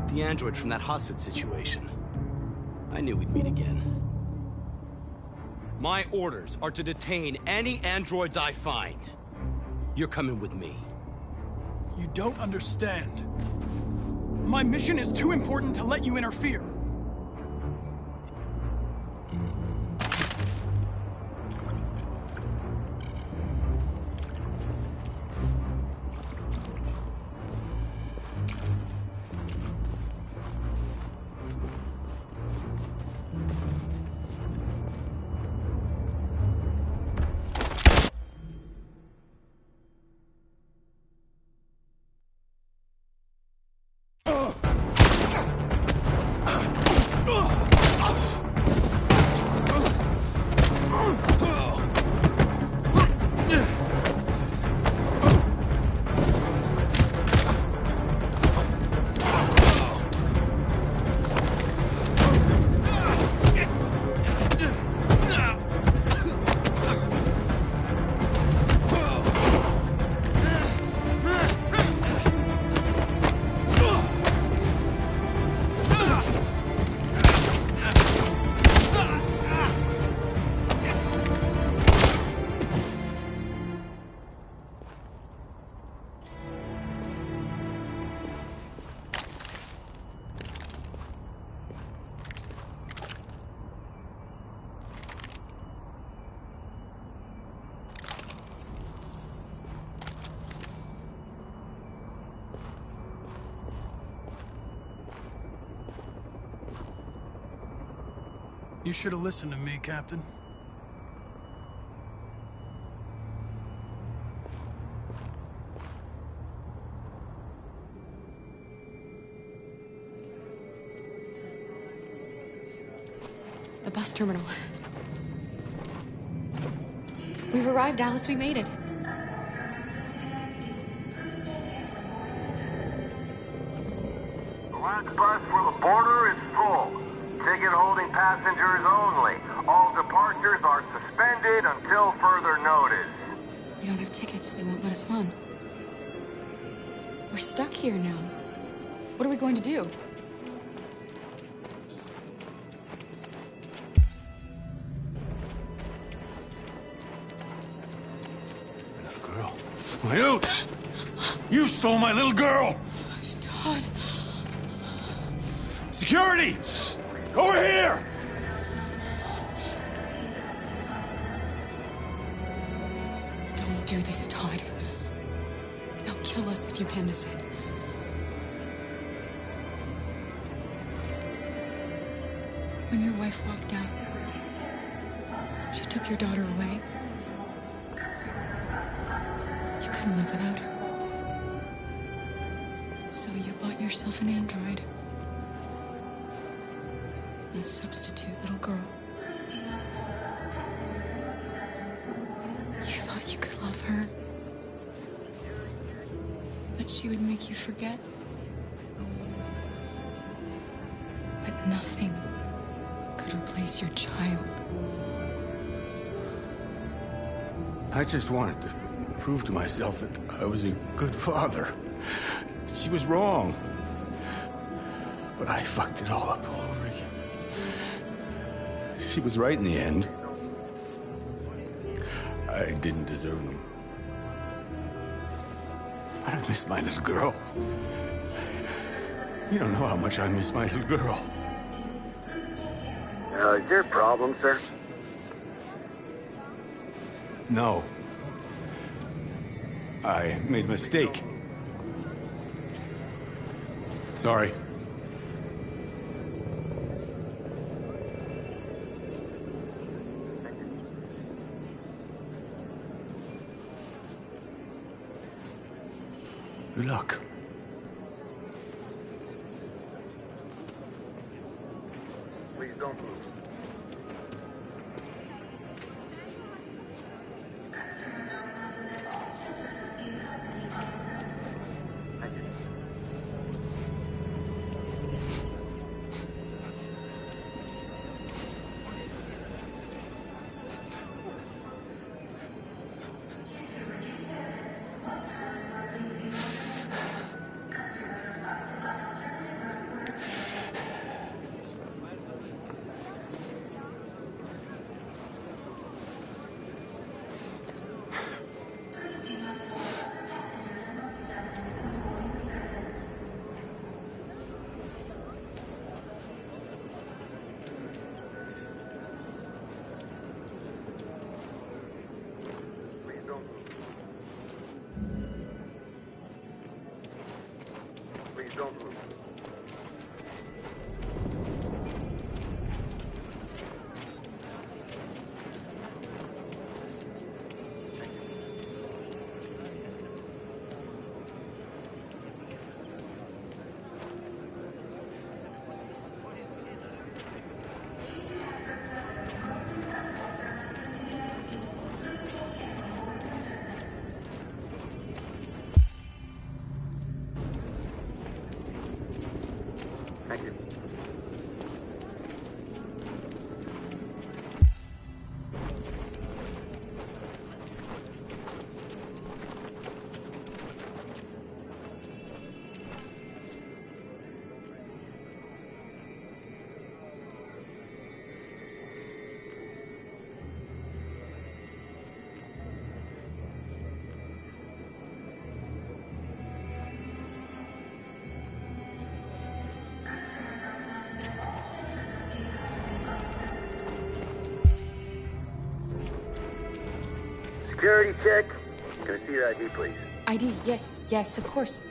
the android from that hostage situation. I knew we'd meet again. My orders are to detain any androids I find. You're coming with me. You don't understand. My mission is too important to let you interfere. You should have listened to me, Captain. The bus terminal. We've arrived, Alice. We made it. The line express for the border is full. Ticket holding passengers only. All departures are suspended until further notice. We don't have tickets. They won't let us on. We're stuck here now. What are we going to do? Girl. You stole my little girl! Todd. Security! Over here! Don't do this, Todd. They'll kill us if you hand us in. When your wife walked out, she took your daughter away. You couldn't live without her. So you bought yourself an android. A substitute little girl. You thought you could love her. That she would make you forget. But nothing could replace your child. I just wanted to prove to myself that I was a good father. She was wrong. But I fucked it all up all over again. She was right in the end. I didn't deserve them. But I miss my little girl. You don't know how much I miss my little girl. Is there a problem, sir? No. I made a mistake. Sorry. Good luck. Please don't move. Please don't move. Thank you. Security check. Can I see your ID, please? ID, yes, yes, of course.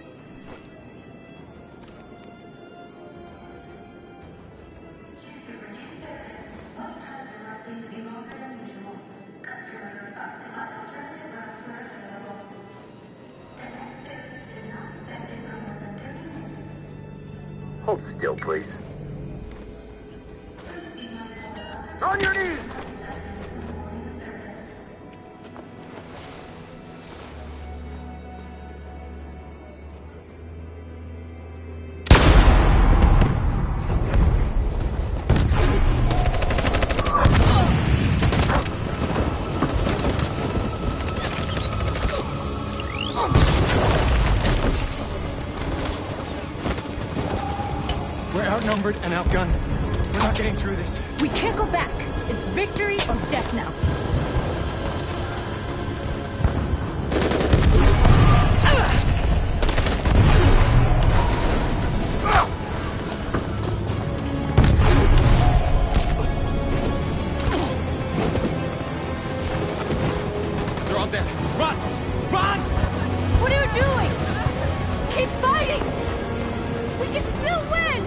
Hold still, please. On your knees! outnumbered and outgunned. We're not getting through this. We can't go back. It's victory or death now. They're all dead. Run! Run! What are you doing? Keep fighting! We can still win!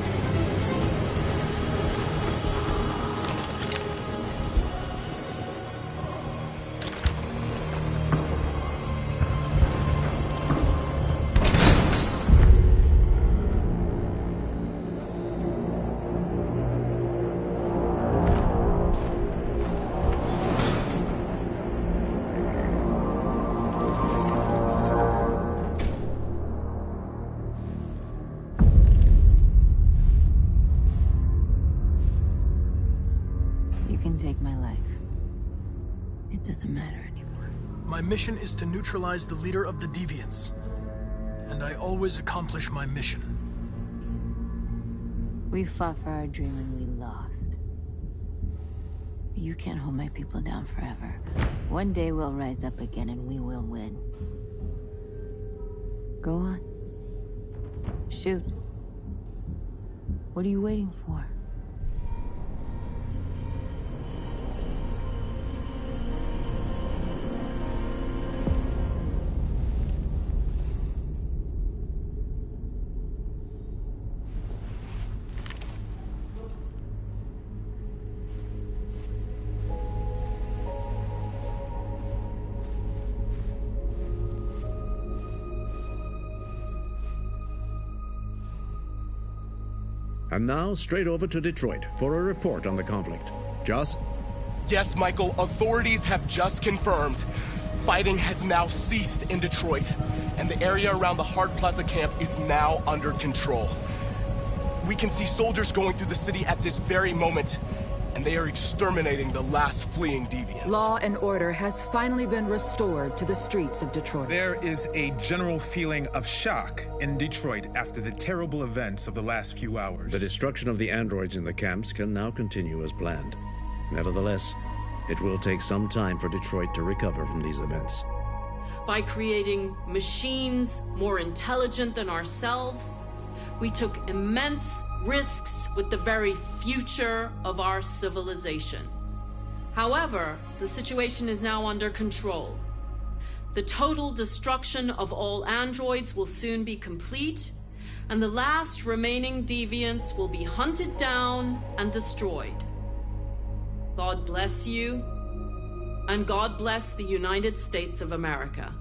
You can take my life. It doesn't matter anymore. My mission is to neutralize the leader of the Deviants. And I always accomplish my mission. We fought for our dream and we lost. You can't hold my people down forever. One day we'll rise up again and we will win. Go on. Shoot. What are you waiting for? And now, straight over to Detroit for a report on the conflict. Joss? Yes, Michael, authorities have just confirmed. Fighting has now ceased in Detroit, and the area around the Hart Plaza camp is now under control. We can see soldiers going through the city at this very moment, and they are exterminating the last fleeing deviants. Law and order has finally been restored to the streets of Detroit. There is a general feeling of shock in Detroit after the terrible events of the last few hours. The destruction of the androids in the camps can now continue as planned. Nevertheless, it will take some time for Detroit to recover from these events. By creating machines more intelligent than ourselves, we took immense risks with the very future of our civilization. However, the situation is now under control. The total destruction of all androids will soon be complete, and the last remaining deviants will be hunted down and destroyed. God bless you, and God bless the United States of America.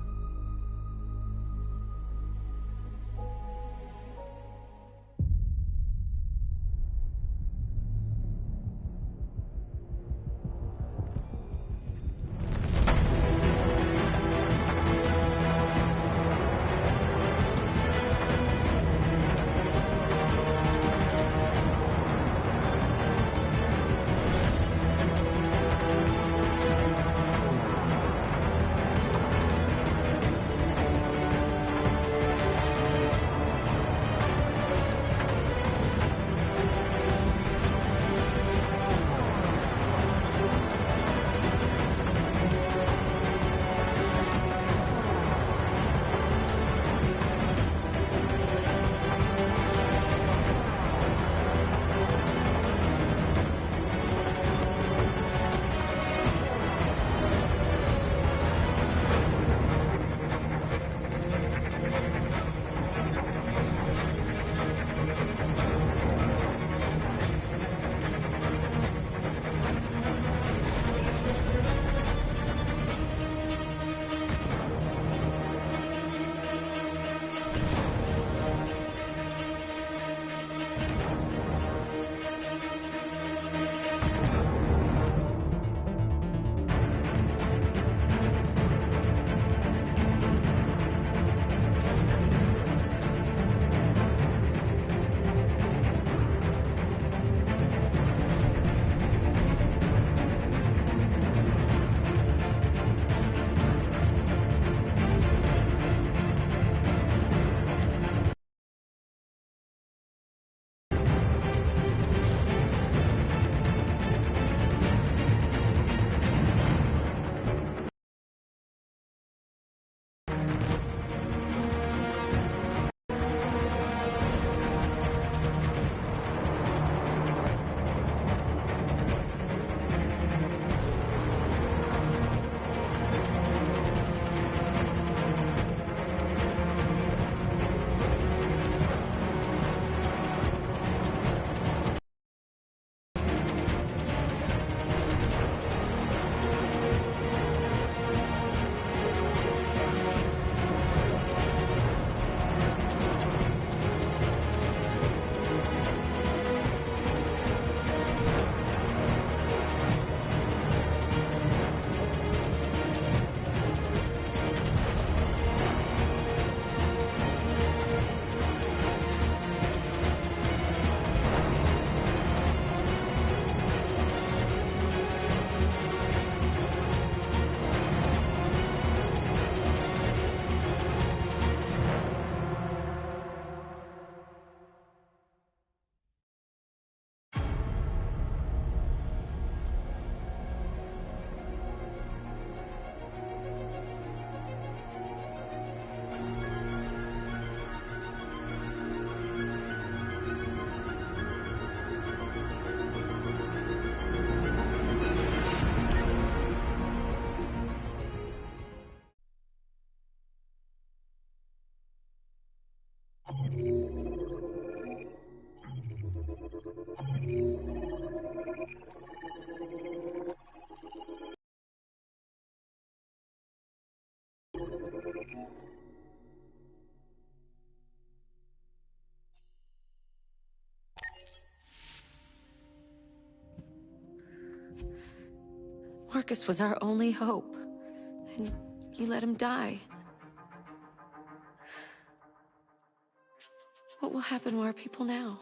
Marcus was our only hope. And you let him die. What will happen to our people now?